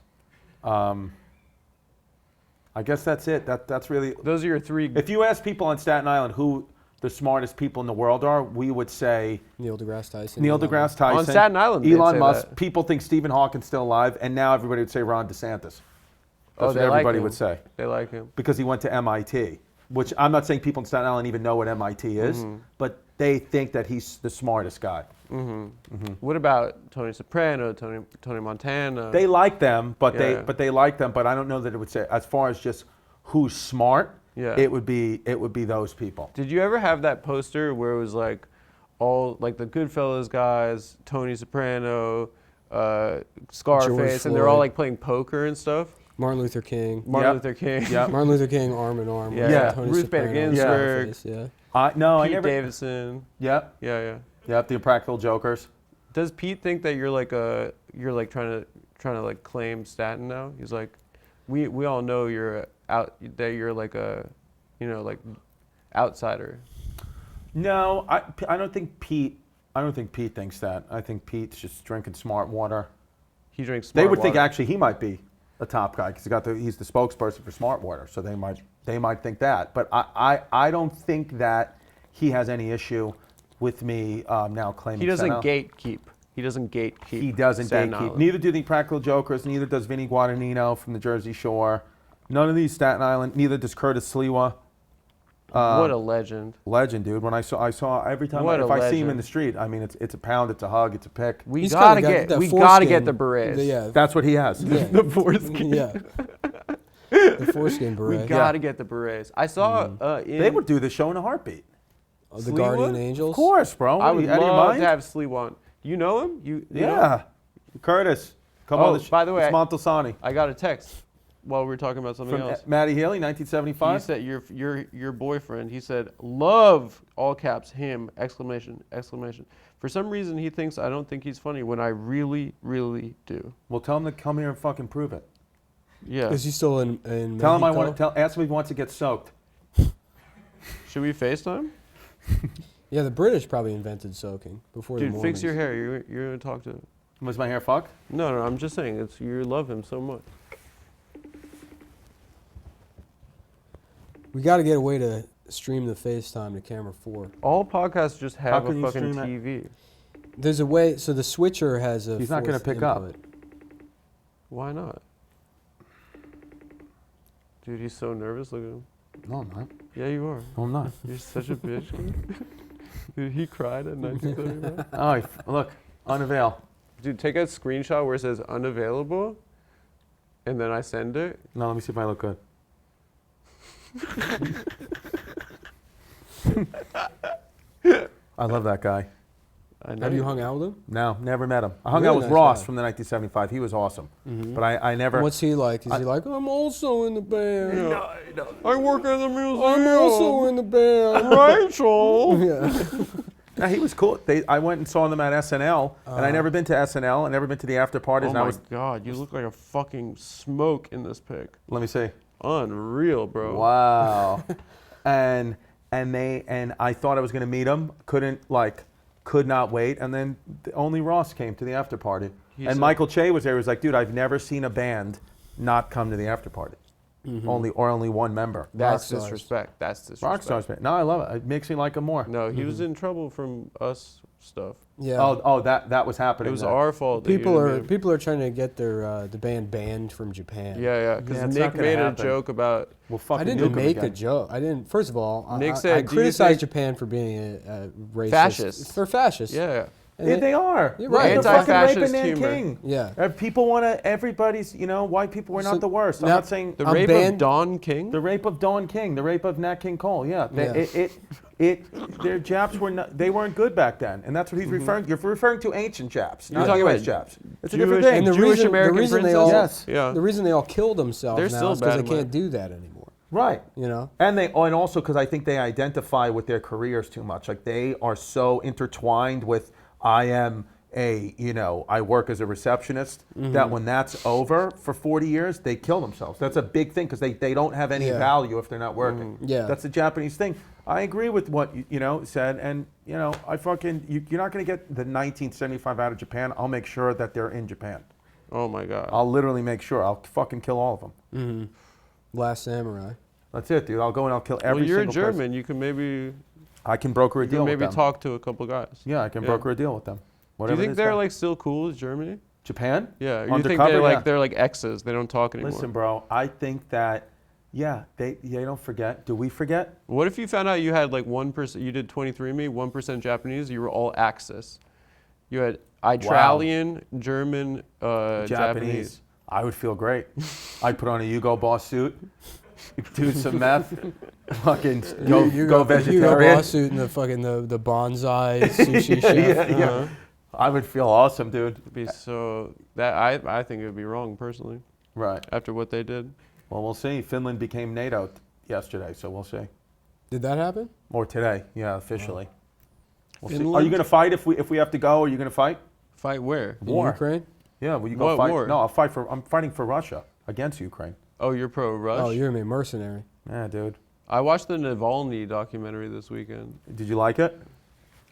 I guess that's it. That's really. those are your 3. If you ask people on Staten Island who the smartest people in the world are, we would say Neil deGrasse Tyson. Neil Elon deGrasse Musk. Tyson. On Staten Island, they'd Elon say Musk. that. People think Stephen Hawking's still alive, and now everybody would say Ron DeSantis. Oh, That's they what like everybody him. would say They like him. because he went to MIT. Which I'm not saying people in Staten Island even know what MIT is, Mm-hmm. but they think that he's the smartest guy. What about Tony Soprano, Tony Montana? They like them, but Yeah. they like them. But I don't know that it would say as far as just who's smart. Yeah. It would be those people. Did you ever have that poster where it was like, all like the Goodfellas guys, Tony Soprano, Scarface, and they're all Floyd. like playing poker and stuff. Martin Luther King. Martin Yep. Luther King. Yep. Martin Luther King, arm in arm. Yeah. with Yeah. Tony Ruth Soprano, Bader Ginsburg. Scarface, Yeah. No, I Pete never. Davidson. Yep. Yeah. Yep. The Impractical Jokers. Does Pete think that you're like trying to like claim Staten now? He's like, we all know you're that you're like a, like outsider. No, I don't think Pete. I don't think Pete thinks that. I think Pete's just drinking smart water. He drinks. They Smart would think water. actually he might be a top guy because he's the spokesperson for Smart Water, so they might think that. But I don't think that he has any issue with me now claiming. He doesn't Staten Island. gatekeep. He doesn't gatekeep. He doesn't Staten gatekeep. Island. Neither do the Practical Jokers. Neither does Vinny Guadagnino from the Jersey Shore. None of these Staten Island. Neither does Curtis Sliwa. What a legend. Legend, dude. When I saw every time What if a I see him in legend. the street, I mean it's a pound, it's a hug, it's a pick. We He's gotta kinda got get. that We gotta get foreskin. the berets. Yeah. That's what he has. Yeah. The foreskin. Yeah. The foreskin We beret. gotta get the berets. I saw in They would do this show in a heartbeat. Oh, the Fleetwood? Guardian Angels. Of course, bro. I would Out of your love mind? to have Sliwa on. Do you know him? You know him? Yeah. Curtis. Come Oh, on the by the way, it's Montesani. I got a text while we were talking about something From else. Matty Haley, He 1975. said your boyfriend. He said love all caps him exclamation. For some reason he thinks I don't think he's funny when I really do. Well, tell him to come here and fucking prove it. Yeah. Is he still in Tell him I Mexico? want to ask him if he wants to get soaked. Should we FaceTime? Yeah, the British probably invented soaking before the Dude, Mormons. fix your hair. You're gonna talk to him. Was my hair fucked? No, I'm just saying it's you love him so much. We got to get a way to stream the FaceTime to camera 4. All podcasts just have a can you fucking stream it? TV. There's a way, so the switcher has a He's not gonna fourth pick up. input. Why not? Dude, he's so nervous. Look at him. No, I'm not. Yeah, you are. No, I'm not. You're such a bitch. Dude, he cried at 1975. Oh, look. Unavail. Dude, take a screenshot where it says unavailable, and then I send it. No, let me see if I look good. I love that guy. I know Have you hung out with him? No, never met him. I hung Really out with nice Ross guy. from the 1975. He was awesome. But I never. What's he like? Is he like, I'm also in the band. I work at the museum. I'm also in the band. Rachel. Yeah. No, he was cool. I went and saw them at SNL, and I never been to SNL. I never been to the after parties. Oh and I my was. God, you look like a fucking smoke in this pic. Let me see. Unreal, bro. Wow. and I thought I was gonna meet him. Could not wait. And then only Ross came to the after party. And Michael Che was there. He was like, dude, I've never seen a band not come to the after party. Only one member. That's Rockstars. disrespect. That's disrespect. Rockstars, man. No, I love it. It makes me like him more. No, he was in trouble from us stuff. Yeah. Oh, that was happening. It was then. our fault. that you People didn't are meet him. people are trying to get their the band banned from Japan. Yeah, Yeah, because it's Nick not gonna made a happen. joke about. Well, fucking I didn't nuke 'em make again. a joke. I didn't. First of all, Nick I said, "Do you criticized think-" Japan for being a racist. Fascist. For fascists. Yeah. And Yeah, they are. You're right. They're fucking Anti-fascist raping humor. Nanking. Yeah. People want to. Everybody's. white people. We're So not the worst. I'm now- not saying The I'm rape of banned- Don King. the rape of Don King, the rape of Nat King Cole. Yeah. Their Japs were not. They weren't good back then, and that's what he's referring. You're referring to ancient Japs. You're Not talking US about Japs. It's a Jewish- different thing. And the Jewish reason, American the reason they princesses? all Yes. Yeah. the reason they all killed themselves They're now still is because bad they in can't do that anymore. Right. You know. And also because I think they identify with their careers too much. Like they are so intertwined with I am I work as a receptionist, that when that's over for 40 years, they kill themselves. That's a big thing because they don't have any Yeah. value if they're not working. Yeah. That's a Japanese thing. I agree with what you said, and I fucking you're not gonna get the 1975 out of Japan. I'll make sure that they're in Japan. Oh my God. I'll literally make sure. I'll fucking kill all of them. Last Samurai. That's it, dude. I'll go and I'll kill every Well, you're single person. German. You can maybe I can broker a deal with maybe them. talk to a couple guys. Yeah, I can broker a deal with them. Do Whatever you it think is, they're guys. like still cool as Germany? Japan? Yeah. You think Undercover, yeah. they're like exes? They don't talk anymore. Listen, bro. I think that they don't forget. Do we forget? What if you found out you had like 1%? You did 23andMe, 1% Japanese. You were all Axis. You had Italian, German, Japanese. I would feel great. I'd put on a Hugo Boss suit. do some meth, fucking You go you go You go vegetarian. lawsuit in the fucking the bonsai sushi chef. Yeah, yeah. Uh-huh. I would feel awesome, dude. It'd be so that I think it would be wrong personally Right. after what they did. Well, we'll see. Finland became NATO yesterday, so we'll see. Did that happen? Or today, yeah, officially. We'll see. Are Finland? you going to fight if we have to go? Are you going to fight? Fight where? In War. Ukraine? Yeah, will you go What fight? war? No, I'm fighting for Russia against Ukraine. Oh, you're pro Rush? Oh, you're gonna be a mercenary. Yeah, dude. I watched the Navalny documentary this weekend. Did you like it?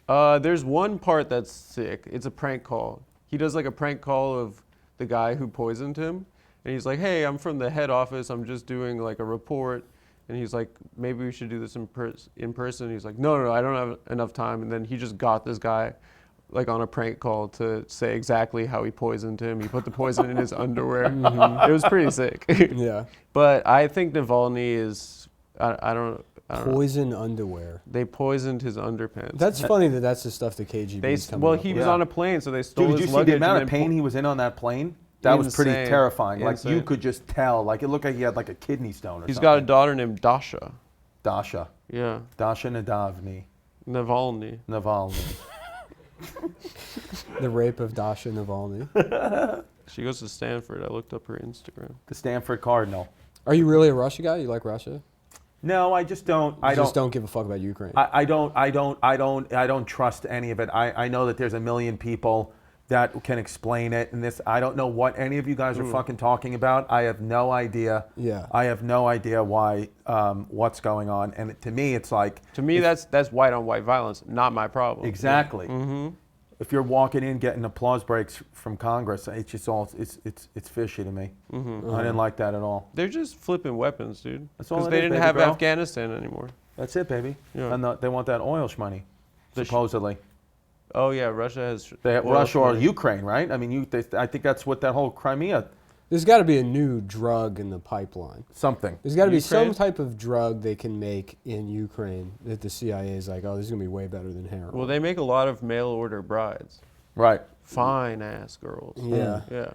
There's one part that's sick. It's a prank call. He does like a prank call of the guy who poisoned him. And he's like, hey, I'm from the head office. I'm just doing like a report. And he's like, maybe we should do this in person. He's like, no, I don't have enough time. And then he just got this guy like on a prank call to say exactly how he poisoned him. He put the poison in his underwear. It was pretty sick. Yeah. But I think Navalny is, I don't know. Poison underwear. They poisoned his underpants. That's funny that that's the stuff the KGB is coming up He with. was Yeah. on a plane, so they stole Dude, did his you see luggage. the amount and of then pain he was in on that plane? That was pretty Insane. terrifying. Like you Insane. could just tell. Like it looked like he had like a kidney stone or He's something. got a daughter named Dasha. Dasha. Yeah, Dasha Nadavny. Navalny. Navalny. The rape of Dasha Navalny. She goes to Stanford. I looked up her Instagram. The Stanford Cardinal. Are you really a Russia guy? You like Russia? No, I just don't. You just don't give a fuck about Ukraine. I don't trust any of it. I know that there's a million people that can explain it, and this I don't know what any of you guys are fucking talking about. I have no idea. Yeah. I have no idea why what's going on, and to me it's like To me, that's white on white violence, not my problem. exactly. Mm-hmm. If you're walking in getting applause breaks from Congress, it's just all it's fishy to me. Mm-hmm. I didn't like that at all. They're just flipping weapons, dude. That's all Because it they is, didn't baby have girl. Afghanistan anymore. That's it, baby. Yeah. And they want that oil money, The sh- supposedly. Oh yeah, Russia has. They have oil Russia or money. Ukraine, right? I mean, I think that's what that whole Crimea There's got to be a new drug in the pipeline. something. There's got to be some Ukraine? type of drug they can make in Ukraine that the CIA is like, oh, this is going to be way better than heroin. Well, they make a lot of mail order brides. Right. Fine ass girls. Yeah. Yeah.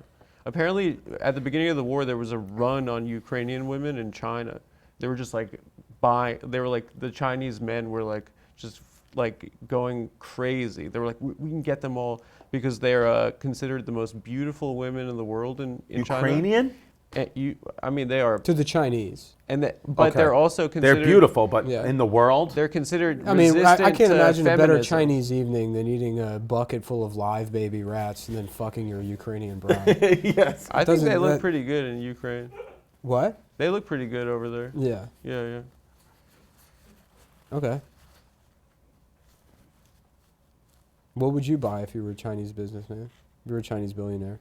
Apparently, at the beginning of the war, there was a run on Ukrainian women in China. They were just like they were like, the Chinese men were like, just like going crazy. They were like, we can get them all because they're considered the most beautiful women in the world in China. Ukrainian? I mean, they are, To the Chinese. but Okay. they're also considered. They're beautiful, but Yeah. in the world, They're considered. I mean, I resistant can't to imagine a better feminism. Chinese evening than eating a bucket full of live baby rats and then fucking your Ukrainian bride. yes. I think they Doesn't look that- pretty good in Ukraine. What? They look pretty good over there. Yeah. Yeah. Okay. What would you buy if you were a Chinese businessman? If you were a Chinese billionaire?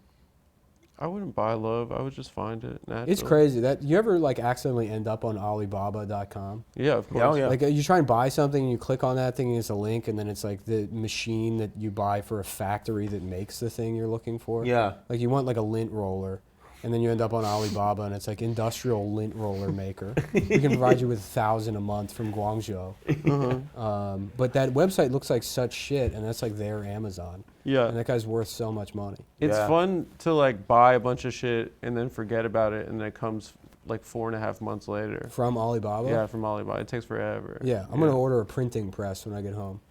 I wouldn't buy love. I would just find it natural. It's crazy that you ever like accidentally end up on Alibaba.com. Yeah, of course. Yeah, oh, yeah. Like you try and buy something and you click on that thing and it's a link and then it's like the machine that you buy for a factory that makes the thing you're looking for. Yeah. Like you want like a lint roller and then you end up on Alibaba and it's like industrial lint roller maker. We can provide you with 1,000 a month from Guangzhou. But that website looks like such shit and that's like their Amazon. Yeah. And that guy's worth so much money. It's Yeah. fun to like buy a bunch of shit and then forget about it, and then it comes like 4.5 months later. From Alibaba? Yeah, from Alibaba. It takes forever. Yeah, I'm going to order a printing press when I get home.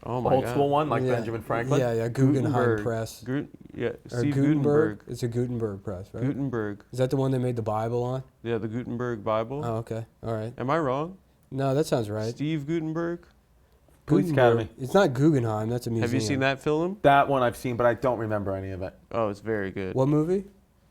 Oh my Old god. school one, like Yeah. Benjamin Franklin. Yeah, Guggenheim Gutenberg. press. Yeah, Or Steve Gutenberg. Gutenberg. It's a Gutenberg press, right? Gutenberg. Is that the one they made the Bible on? Yeah, the Gutenberg Bible. Oh, okay. All right. Am I wrong? No, that sounds right. Steve Gutenberg. Police Academy. It's not Guggenheim. That's a museum. Have you seen that film? That one I've seen, but I don't remember any of it. Oh, it's very good. What movie?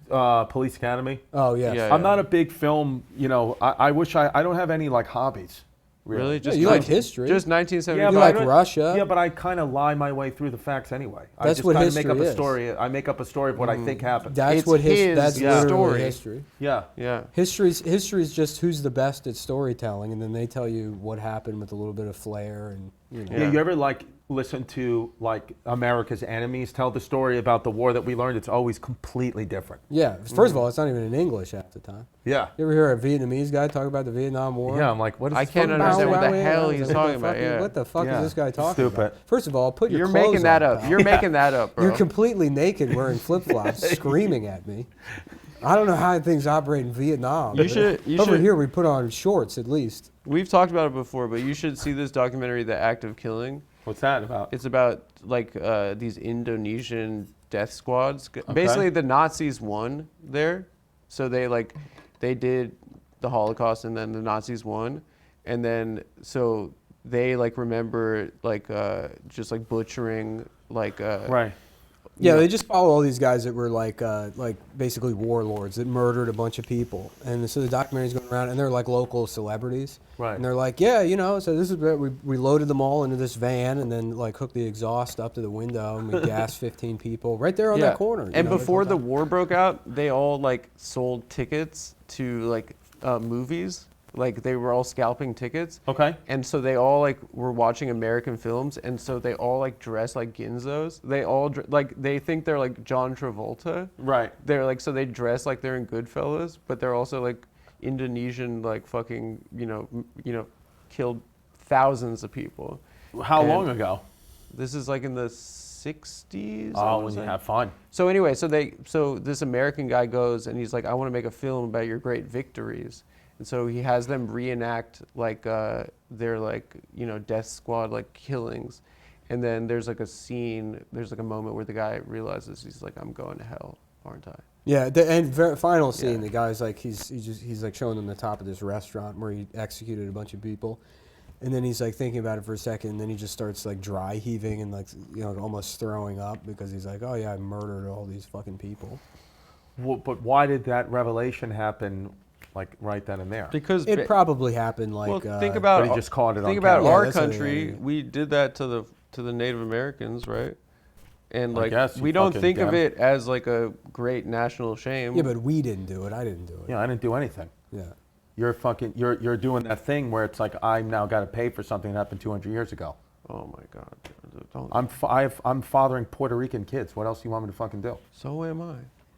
Police Academy. Oh, yes. Yeah. I'm not a big film. You know, I wish I don't have any like hobbies. Really? Yeah, you like history. Just 1970. Yeah, You but like I don't- Russia. Yeah, but I kind of lie my way through the facts anyway. I That's just what kind of make up history a is. story. I make up a story of what I think happened. That's It's what his that's Yeah. literally story. history. Yeah. Yeah. History's just who's the best at storytelling, and then they tell you what happened with a little bit of flair, and you know. Yeah. You ever like listen to like America's enemies tell the story about the war that we learned? It's always completely different. Yeah. First of all, it's not even in English half the time. Yeah. You ever hear a Vietnamese guy talk about the Vietnam War? Yeah. I'm like, what is I this can't fucking understand about? what the hell What he's the talking fuck about. Yeah. What the fuck Yeah. is this guy talking Stupid. about? First of all, put your You're clothes making that on, up. pal. You're making that up, bro. You're completely naked wearing flip-flops screaming at me. I don't know how things operate in Vietnam. You should. You Over should. here, we put on shorts at least. We've talked about it before, but you should see this documentary, The Act of Killing. What's that about? It's about like these Indonesian death squads. Basically, the Nazis won there, so they did the Holocaust, and then the Nazis won, and then so they like remember like just like butchering like Right. Yeah, they just follow all these guys that were like basically warlords that murdered a bunch of people, and so the documentary's going around, and they're like local celebrities, Right. And they're like, yeah, you know, so this is what we loaded them all into this van, and then like hooked the exhaust up to the window, and we gassed 15 people right there on that corner. And before the war broke out, they all like sold tickets to like movies. Like they were all scalping tickets. Okay. And so they all like were watching American films, and so they all like dress like Ginzos. They all like they think they're like John Travolta. Right. They're like so they dress like they're in Goodfellas, but they're also like Indonesian like fucking you know killed thousands of people. How And long ago? This is like in the 60s. Oh, when you have fun. So anyway, so this American guy goes and he's like, I want to make a film about your great victories. And so he has them reenact like their like death squad like killings, and then there's like a scene, there's like a moment where the guy realizes he's like, I'm going to hell, aren't I? Yeah, the final scene, Yeah. the guy's like he's like showing them the top of this restaurant where he executed a bunch of people, and then he's like thinking about it for a second, and then he just starts like dry heaving and like almost throwing up because he's like, oh yeah, I murdered all these fucking people. Well, but why did that revelation happen, like right then and there? Because It probably happened like. well, think about but he just caught it on think about camera. Yeah, our that's what it country. is. We did that to the Native Americans, right? And I like guess, you we don't fucking think of damn- it as like a great national shame. Yeah, but we didn't do it. I didn't do it. Yeah, I didn't do anything. Yeah. You're doing that thing where it's like I now got to pay for something that happened 200 years ago. Oh my God! Don't. I'm fathering Puerto Rican kids. What else do you want me to fucking do? So am I.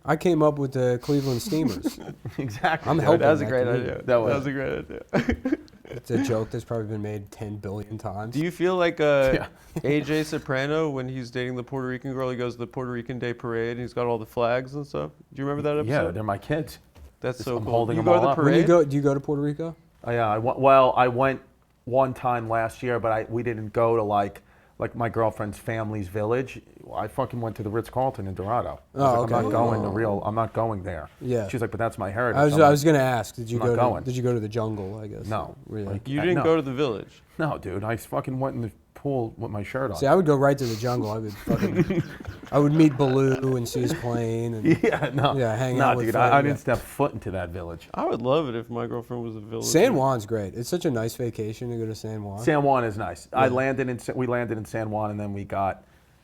I came up with the Cleveland Steamers. Exactly. I'm dude. helping. That was a that great community. idea. That was- a great idea. It's a joke that's probably been made 10 billion times. Do you feel like Yeah. AJ Soprano when he's dating the Puerto Rican girl? He goes to the Puerto Rican Day Parade and he's got all the flags and stuff. Do you remember that episode? Yeah, they're my kids. That's so I'm cool. holding You them go to all the up. When parade? do you go to Puerto Rico? Oh, yeah, I went one time last year, but we didn't go to like my girlfriend's family's village. I fucking went to the Ritz-Carlton in Dorado. I was Oh, like, I'm okay. not going to I'm not going there. Yeah. She's like, but that's my heritage. I was I'm like, going to ask, did you I'm not go going. did you go to the jungle, I guess? No. Really? Like, You didn't no. go to the village. No, dude, I fucking went in the pool with my shirt on. See, I would go right to the jungle. I would meet Baloo and see his plane and Yeah, no. Yeah, hang no, out with dude, Fred, I yeah. didn't step foot into that village. I would love it if my girlfriend was a villager. San Juan's great. It's such a nice vacation to go to San Juan. San Juan is nice. Yeah. We landed in San Juan, and then we got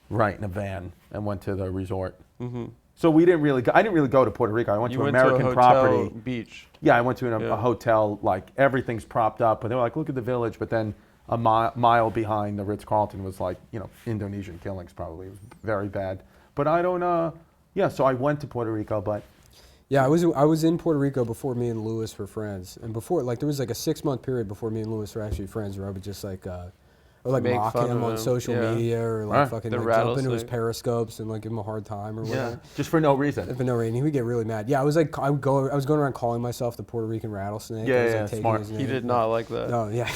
right in a van and went to the resort. Mm-hmm. So I didn't really go to Puerto Rico. I went You to went American to a hotel property. beach. Yeah, I went to Yeah. a hotel, like everything's propped up, and they were like, look at the village, but then a mile behind the Ritz-Carlton was like, Indonesian killings probably. It was very bad. But I don't, so I went to Puerto Rico, but Yeah, I was in Puerto Rico before me and Louis were friends, and before there was like a 6-month period before me and Louis were actually friends, where I would just like Make mock fun him of on him, social yeah. media or like Right. fucking The like jump into his rattlesnake. periscopes and like give him a hard time or whatever. just for no reason. For no reason, he would get really mad. Yeah, I was going around calling myself the Puerto Rican rattlesnake. Yeah, I was, yeah, like, taking smart. his He name. did not like that. No, yeah.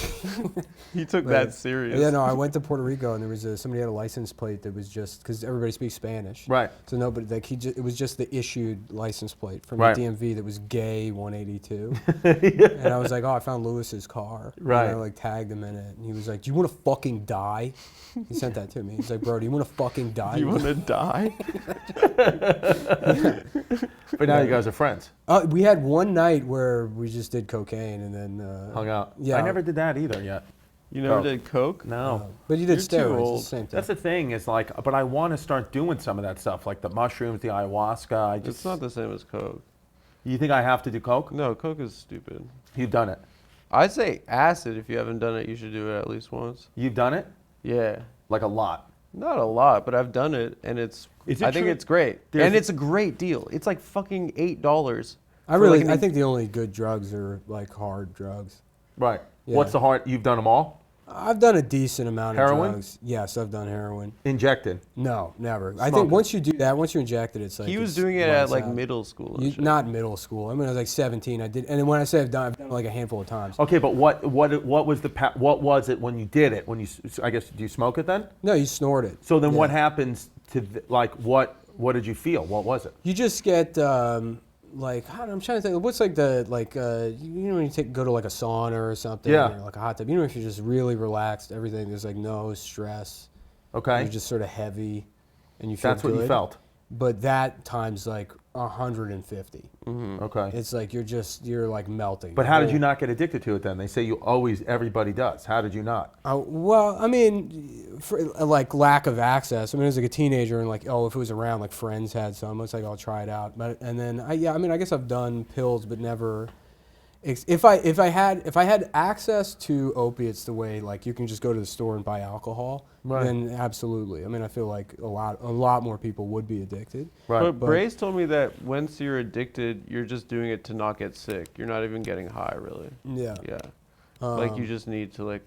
He took But- that serious. Yeah, no, I went to Puerto Rico and there was somebody had a license plate that was just because everybody speaks Spanish. Right. So nobody like it was just the issued license plate from Right. the DMV that was gay 182. And I was like, oh, I found Lewis's car. Right. And I like tagged him in it, and he was like, do you want to fucking die? He sent that to me. He's like, bro, do you want to fucking die? Do you want to die? But now you guys are friends. We had one night where we just did cocaine and then Hung out. Yeah. I never did that either yet. You never Coke. did coke? No. But you did You're too steroids. old. It's the same thing. That's the thing is like, but I want to start doing some of that stuff, like the mushrooms, the ayahuasca. It's not the same as coke. You think I have to do coke? No, coke is stupid. You've done it. I'd say acid. If you haven't done it, you should do it at least once. You've done it? Yeah. Like a lot. Not a lot, but I've done it, and Is it I think true? it's great, There's- and it's a great deal. It's like fucking $8. I think the only good drugs are like hard drugs. Right. Yeah. What's the hard? You've done them all? I've done a decent amount of Heroin? drugs. Yes, I've done heroin. Injected. No, never. I Smoking. think once you do that, once you inject it, it's like He was it's doing it at lights like out. middle school. And shit. Not middle school. I mean, I was like 17. I did, and then when I say I've done it like a handful of times. Okay, but what was what was it when you did it? When you, I guess, do you smoke it then? No, you snort it. So then Yeah. what happens to like what did you feel? What was it? You just get like I don't know, I'm trying to think. What's like the like you know when you go to like a sauna or something, Yeah. or like a hot tub. You know if you're just really relaxed, everything there's like no stress. Okay. You're just sort of heavy, and you feel That's what you good. felt. But that times like 150. Okay. It's like you're like melting. But how did you not get addicted to it then? They say everybody does. How did you not? Well, I mean, for, like lack of access. I mean, as like a teenager, and like, oh, if it was around, like friends had some, it's like I'll try it out. But and then I mean, I guess I've done pills, but never. If I had access to opiates the way like you can just go to the store and buy alcohol, Right. then absolutely. I mean, I feel like a lot more people would be addicted. Right. But Brace told me that once you're addicted, you're just doing it to not get sick. You're not even getting high, really. Yeah. Yeah. Like you just need to like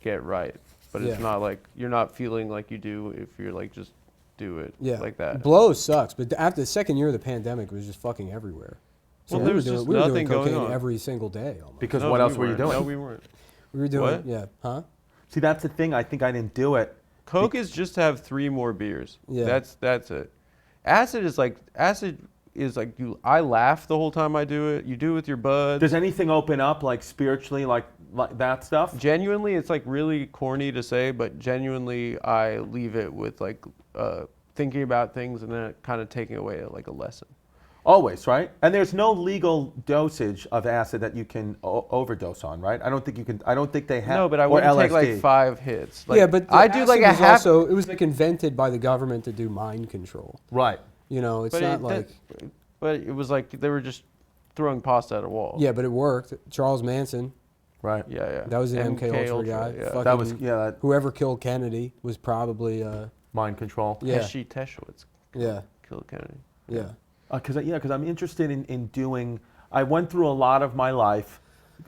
get right, but it's Yeah. not like you're not feeling like you do if you're like just do it Yeah. like that. Blows sucks, but after the second year of the pandemic, it was just fucking everywhere. So Well, we there were was doing, just we were doing nothing going cocaine on. every single day almost. Because No, what we else were you weren't. doing? No, we weren't. We were doing, What? yeah, huh? See, that's the thing. I think I didn't do it. Coke is just to have 3 more beers. Yeah. That's it. Acid is like you. I laugh the whole time I do it. You do it with your buds. Does anything open up like spiritually, like that stuff? Genuinely, it's like really corny to say, but genuinely, I leave it with like thinking about things and then kind of taking away like a lesson. Always, right? And there's no legal dosage of acid that you can overdose on, right? I don't think you can. I don't think they have. No, but I or wouldn't take LSD. like 5 hits. Like, yeah, but the I do like acid a was half. Also, it was like invented by the government to do mind control. Right. You know, it's but not it, like. but it was like they were just throwing pasta at a wall. Yeah, but it worked. Charles Manson, Right. Yeah. that was an MK Ultra guy. Yeah. Fucking, That was that whoever killed Kennedy was probably. mind control. Yeah. Pesci Teschwitz Yeah. killed Kennedy. Yeah. Because I'm interested in doing. I went through a lot of my life,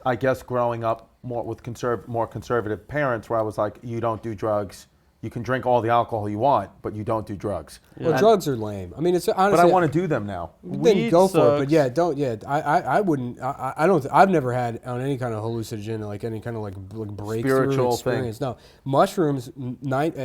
I guess, growing up more with more conservative parents, where I was like, you don't do drugs. You can drink all the alcohol you want, but you don't do drugs. Well, And- drugs are lame. I mean, it's honestly. But I want to do them now. Then Weed go for it. But sucks. yeah, don't. Yeah, I wouldn't. I don't. I've never had on any kind of hallucinogen, like any kind of like breakthrough Spiritual thing. experience. No, mushrooms.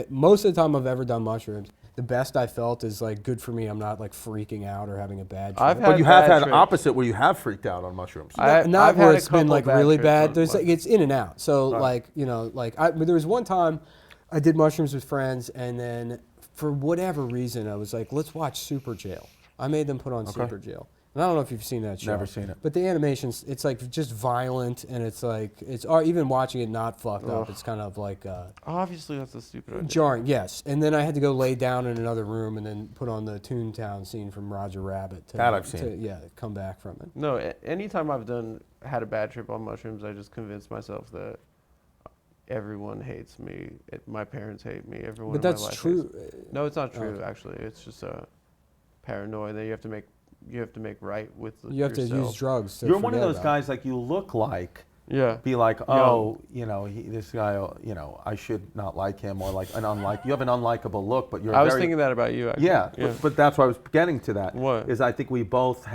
Most of the time I've ever done mushrooms, the best I felt is like good for me. I'm not like freaking out or having a bad trip. I've But had you have bad had trips. opposite where you have freaked out on mushrooms. I've not had where a it's been couple like bad really trips bad. on There's like mushrooms. it's in and out. So Right. like but there was one time I did mushrooms with friends, and then for whatever reason I was like, let's watch Super Jail. I made them put on Super Jail. And I don't know if you've seen that show. Never seen it. But the animations, it's like just violent, and it's like or even watching it not fucked up. It's kind of like Obviously, that's a stupid idea. jarring. Yes, and then I had to go lay down in another room and then put on the Toontown scene from Roger Rabbit. That I've seen. Yeah, come back from it. No, anytime I've had a bad trip on mushrooms, I just convince myself that everyone hates me. My parents hate me. Everyone. But in my that's life true. hates me. No, it's not true. Okay. Actually, it's just paranoia that you have to make right with You have to yourself. use drugs. To You're one of forget those about guys like you look like. Yeah. Be like, oh, this guy, I should not like him, or like an you have an unlikable look, but you're. I was thinking that about you. Actually. Yeah, but that's why I was getting to that. What? Is I think we both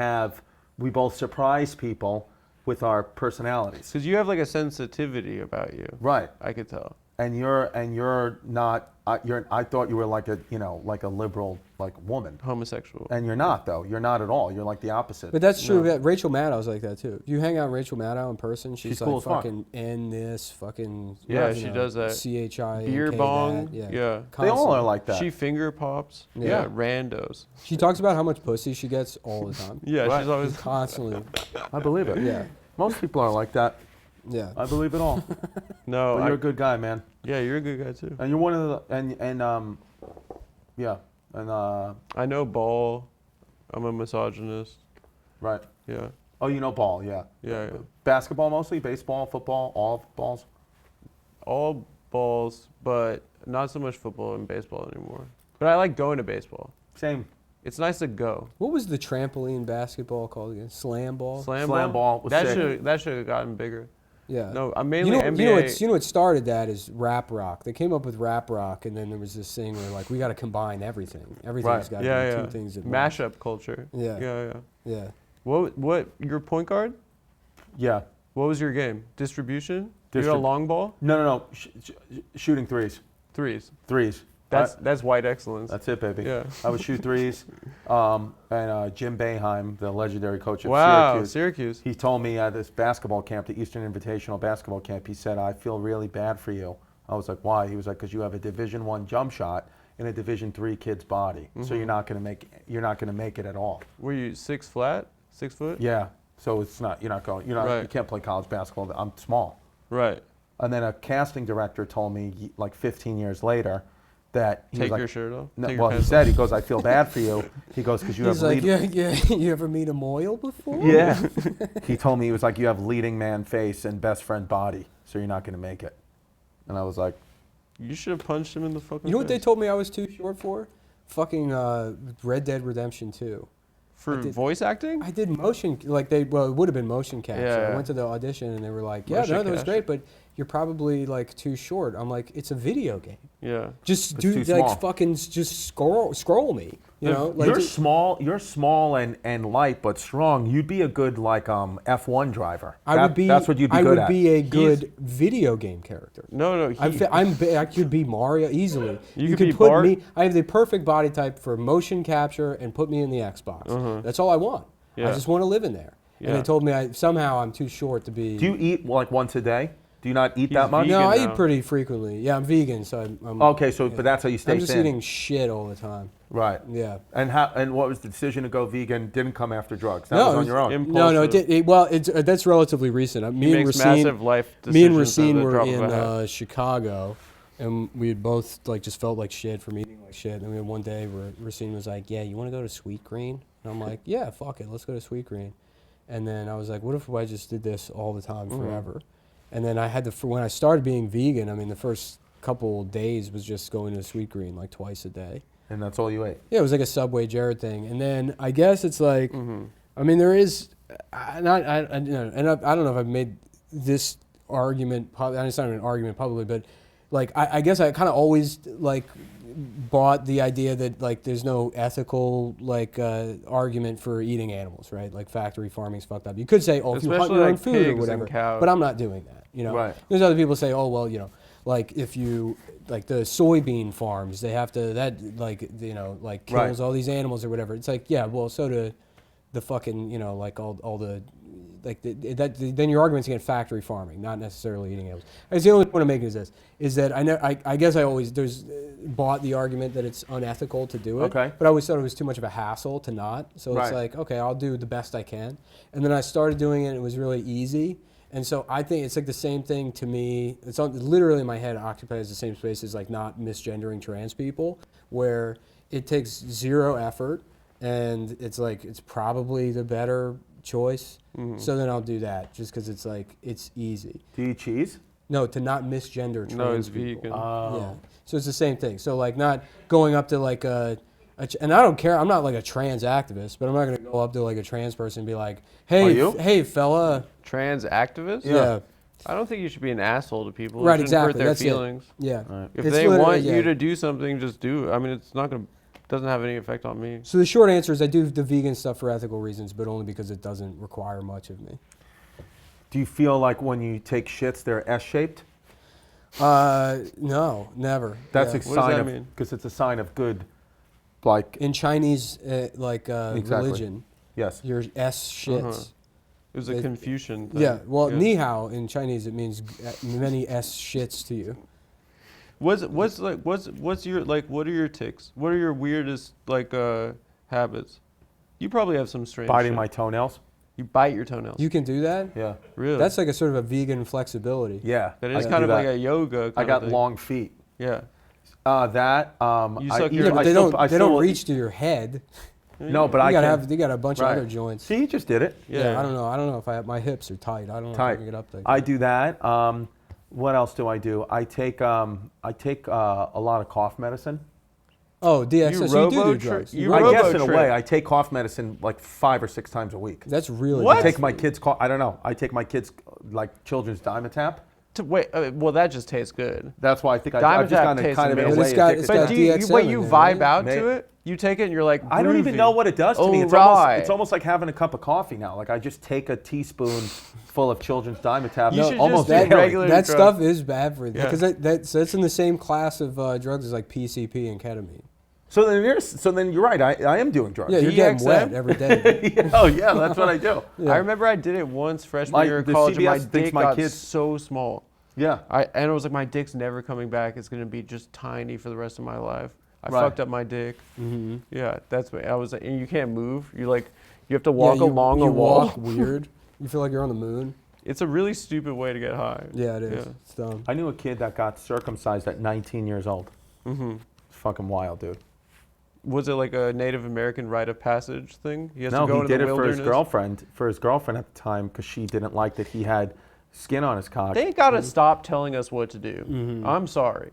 surprise people with our personalities. Because you have like a sensitivity about you. Right. I could tell. And you're not. I thought you were like a liberal like woman, Homosexual. and you're not though. You're not at all. You're like the opposite. But that's true. That Rachel Maddow's like that too. If you hang out with Rachel Maddow in person, she's She's cool like as fuck. fucking N this, fucking Yeah, she does that. CHI Beer bong. That. Yeah, Yeah. They all constantly. are like that. She finger pops. Yeah. Yeah. Randos. She talks about how much pussy she gets all the time. Yeah, Right. she's always. Constantly. I believe it. Yeah. Most people are like that. Yeah. I believe it all. No, But you're a good guy, man. yeah, you're a good guy too. And you're one of the I know ball. I'm a misogynist. right. Yeah. Oh, you know ball, yeah. Yeah. Basketball mostly, baseball, football, all balls. All balls, but not so much football and baseball anymore. But I like going to baseball. Same. It's nice to go. What was the trampoline basketball called again? Slam ball? Slam ball was that sick. should have gotten bigger. Yeah. No, I'm mainly NBA. You know what started that is rap rock. They came up with rap rock, and then there was this thing where like we got to combine everything. Everything's got to be two things at once. Mashup culture. Yeah. Yeah. What? Your point guard? Yeah. What was your game? Distribution? You had a long ball? No. Shooting threes. Threes. That's white excellence. That's it, baby. Yeah. I would shoot threes. And Jim Boeheim, the legendary coach of Syracuse. he told me at this basketball camp, the Eastern Invitational basketball camp, he said, I feel really bad for you. I was like, why? He was like, because you have a Division I jump shot in a Division III kid's body. So you're not going to make it at all. Were you 6 foot? Yeah. So it's not, you can't play college basketball. I'm small. Right. And then a casting director told me like 15 years later that he Take was your like, shirt off? No, Take your well, he pants said, off? he goes, I feel bad for you. He goes, because you He's have like, leading. you ever meet a Moyle before? Yeah. He told me, he was like, you have leading man face and best friend body, so you're not going to make it. And I was like, You should have punched him in the fucking You know what they face. told me I was too short for? Fucking Red Dead Redemption 2. For voice acting? I did motion, it would have been motion capture. Yeah. I went to the audition and they were like, yeah, Motion no, that was capture. great, but you're probably like too short. I'm like, it's a video game. Yeah. Just It's do too like small. fucking just scroll me. You know, like you're small and light but strong. You'd be a good like F1 driver. That's what you'd be good at. I would be a good video game character. No. I could be Mario easily. You could could be put Bart. me. I have the perfect body type for motion capture and put me in the Xbox. That's all I want. I Yeah. just want to live in there. Yeah. And they told me somehow I'm too short to be. Do you eat like once a day? Do you not eat He's that much? vegan. No, I now. eat pretty frequently. Yeah, I'm vegan, so I'm Okay, so but that's how you stay I'm just thin. eating shit all the time. Right. Yeah. And what was the decision to go vegan? Didn't come after drugs. That No, was it on was- your own. No, it did. Well, that's relatively recent. He makes massive life Me and decisions at Racine the were drop of in a hat. Chicago, and we had both like just felt like shit from eating like shit. And we had one day where Racine was like, "Yeah, you want to go to Sweet Green?" And I'm like, "Yeah, fuck it, let's go to Sweet Green." And then I was like, "What if I just did this all the time forever?" And then I had to when I started being vegan. I mean, the first couple days was just going to Sweet Green like twice a day. And that's all you ate. Yeah, it was like a Subway Jared thing. And then I guess it's like, I mean, there is, I don't know if I've made this argument, it's not an argument publicly, but like, I guess I kind of always like bought the idea that like there's no ethical like argument for eating animals, right? Like factory farming's fucked up. You could say, oh, if you hunt Especially your own like food or pigs whatever, and cows. but I'm not doing that. You know, Right. There's other people say, oh well, you know, like if you like the soybean farms, they have to kills Right. all these animals or whatever. It's like, yeah, well, so do the fucking like all the like then your argument's against factory farming, not necessarily eating animals. I guess the only point I'm making is that I guess I always bought the argument that it's unethical to do it. Okay. But I always thought it was too much of a hassle to not. So it's Right. like, okay, I'll do the best I can. And then I started doing it, and it was really easy. And so I think it's like the same thing to me. It's literally in my head occupies the same space as like not misgendering trans people, where it takes zero effort, and it's like it's probably the better choice. So then I'll do that just because it's like it's easy. Do you eat cheese? No, to not misgender trans No, it's people. vegan. Yeah. So it's the same thing. So like not going up to like and I don't care. I'm not like a trans activist, but I'm not going to go up to like a trans person and be like, "Hey, Are you? hey, fella." Trans activists? Yeah. I don't think you should be an asshole to people. Right, You shouldn't exactly. hurt their That's feelings. it. Yeah. Right. If It's they literally- want yeah. you to do something, just do it. I mean, it's not gonna doesn't have any effect on me. So the short answer is I do the vegan stuff for ethical reasons, but only because it doesn't require much of me. Do you feel like when you take shits, they're S-shaped? No, never. That's Yeah. a What does sign that of, mean? because it's a sign of good, like, In Chinese Exactly. religion, yes. your S shits. It was a It- Confucian thing. Yeah, well, ni hao in Chinese it means many S shits to you. What's your like? What are your tics? What are your weirdest like habits? You probably have some strange. Biting shit. my toenails? You bite your toenails. You can do that? Yeah. Really? That's like a sort of a vegan flexibility. Yeah. That I is can kind do of like that. a yoga. I Kind got of thing. long feet. Yeah. You suck I, your- Yeah, but I they still- don't I they don't still- reach to your head. No, but I can. They got a bunch Right. of other joints. See, you just did it. Yeah, Yeah. I don't know if I have, my hips are tight. I don't know if I Tight. can get up there. I do that. What else do? I take a lot of cough medicine. Oh, DXS. So you do drugs. you I guess robo in a trip. way, I take cough medicine like 5 or 6 times a week. That's really What? I good. take my kids. I don't know. I take my kids like children's Dimetap. Wait, well, that just tastes good. That's why I think I've just Dimetapp gotten tastes kind of in a amazing. way But it's got- addicted it's to got that. But do you, DXM wait, in you there, vibe right? out May- to it? You take it and you're like, I don't even groovy. know what it does to me. Oh, It's right. it's almost like having a cup of coffee now. Like I just take a teaspoon full of children's Dimetap. You should almost just do daily. regular That drug. stuff is bad for you Yeah. because so it's in the same class of drugs as like PCP and ketamine. So then you're right. I am doing drugs. Yeah, you're getting DXM? wet every day. Oh yeah, that's what I do. Yeah. I remember I did it once freshman year of the college, and my CBS thinks dick my got kids- so small. Yeah. And it was like, my dick's never coming back. It's gonna be just tiny for the rest of my life. I Right. fucked up my dick. Mm-hmm. Yeah, that's what I was. And you can't move. You have to walk Yeah, along you a wall. walk weird. You feel like you're on the moon. It's a really stupid way to get high. Yeah, it is. Yeah. It's dumb. I knew a kid that got circumcised at 19 years old. Mm-hmm. It's fucking wild, dude. Was it like a Native American rite of passage thing? He has No, to go he into did the it for his wilderness? girlfriend. For his girlfriend at the time, because she didn't like that he had skin on his cock. They gotta stop telling us what to do. Mhm. I'm sorry.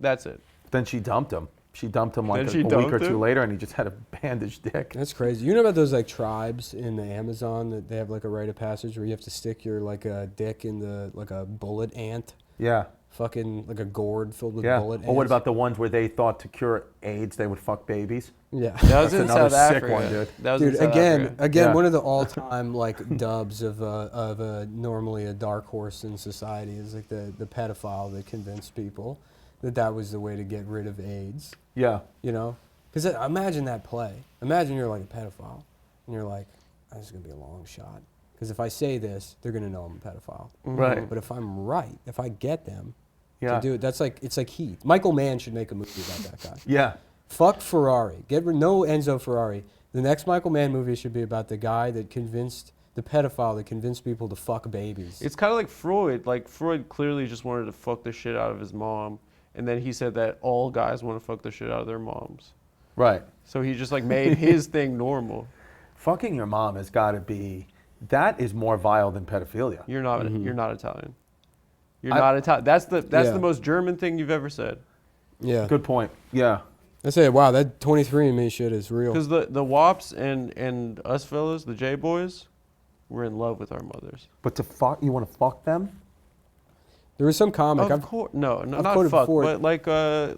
That's it. Then she dumped him. She dumped him like Then a she week or dumped two him? later, and he just had a bandaged dick. That's crazy. You know about those like tribes in the Amazon that they have like a rite of passage where you have to stick your like a dick in the like a bullet ant, Yeah, fucking like a gourd filled with yeah. bullet ants. Or what about the ones where they thought to cure AIDS they would fuck babies? Yeah. That was That's in another South sick Africa. one, dude. That was in Dude, South again, Africa. Yeah. one of the all-time like dubs of a normally a dark horse in society is like the pedophile that convinced people that was the way to get rid of AIDS. Yeah. You know, because imagine that play. Imagine you're like a pedophile, and you're like, "Oh, this is gonna be a long shot. Because if I say this, they're gonna know I'm a pedophile. Right. But if I'm right, if I get them Yeah. to do it, it's like Heat. Michael Mann should make a movie about that guy. Yeah. Fuck Ferrari. No Enzo Ferrari. The next Michael Mann movie should be about the guy that convinced the pedophile that convinced people to fuck babies. It's kind of like Freud. Like, Freud clearly just wanted to fuck the shit out of his mom. And then he said that all guys want to fuck the shit out of their moms. Right. So he just like made his thing normal. Fucking your mom has got to be. That is more vile than pedophilia. You're not Mm-hmm. you're not Italian. You're not Italian. That's Yeah. the most German thing you've ever said. Yeah. Good point. Yeah. I say, wow, that 23andMe shit is real. Because the Wops and us fellas, the J boys, we're in love with our mothers. But to fuck, you want to fuck them? There was some comic. Of course, no, I've not quoted fuck, before. but like Do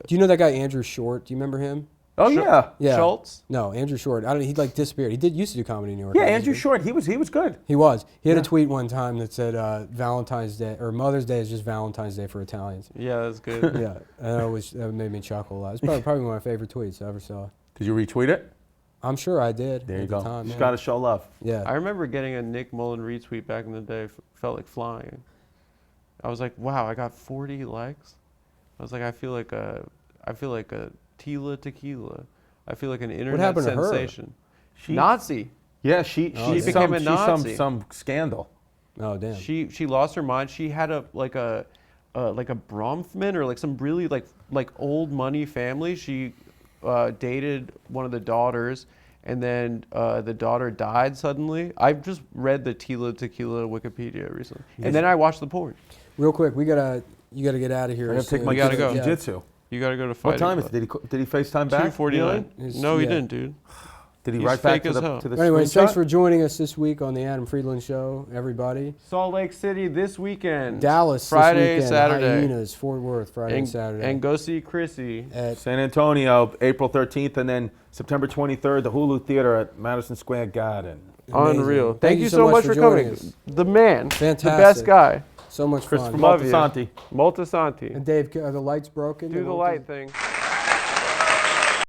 you know that guy Andrew Short? Do you remember him? Oh yeah. Yeah. Schultz. No, Andrew Short. He like disappeared. He used to do comedy in New York. Yeah, obviously. Andrew Short. He was good. He was. He had Yeah. a tweet one time that said Valentine's Day or Mother's Day is just Valentine's Day for Italians. Yeah, that's good. Yeah, and that made me chuckle a lot. It's probably one of my favorite tweets I ever saw. Did you retweet it? I'm sure I did. There you at go. The time, You yeah. got to show love. Yeah. I remember getting a Nick Mullen retweet back in the day. Felt like flying. I was like, wow, I got 40 likes. I was like, I feel like a Tila Tequila. I feel like an internet happened to her? sensation. She, Nazi. yeah, she Oh, yeah. became a Nazi. She's some scandal. Oh damn. She lost her mind. She had a Bronfman or like some really like old money family. She dated one of the daughters, and then the daughter died suddenly. I just read the Tila Tequila Wikipedia recently, and then I watched the porn. Real quick, you gotta get out of here. I got to take my You gotta kid go. to jiu-jitsu. You got to go to What fighting time is club. it? Did he FaceTime back? 2:49. It's- No, he yeah. didn't, dude. Did he He's write back fake to as the hell. to the Anyways, screenshot? thanks for joining us this week on the Adam Friedland Show, everybody. Salt Lake City this weekend. Dallas Friday, this weekend, Saturday. Hyenas, Fort Worth, Friday and Saturday. And go see Chrissy. at San Antonio, April 13th, and then September 23rd, the Hulu Theater at Madison Square Garden. Amazing. Unreal. Thank you so much for joining coming. us. The man. Fantastic. The best guy. So much Christopher fun. Love you. Moltisanti. Moltisanti. And Dave, are the lights broken? Do the light thing.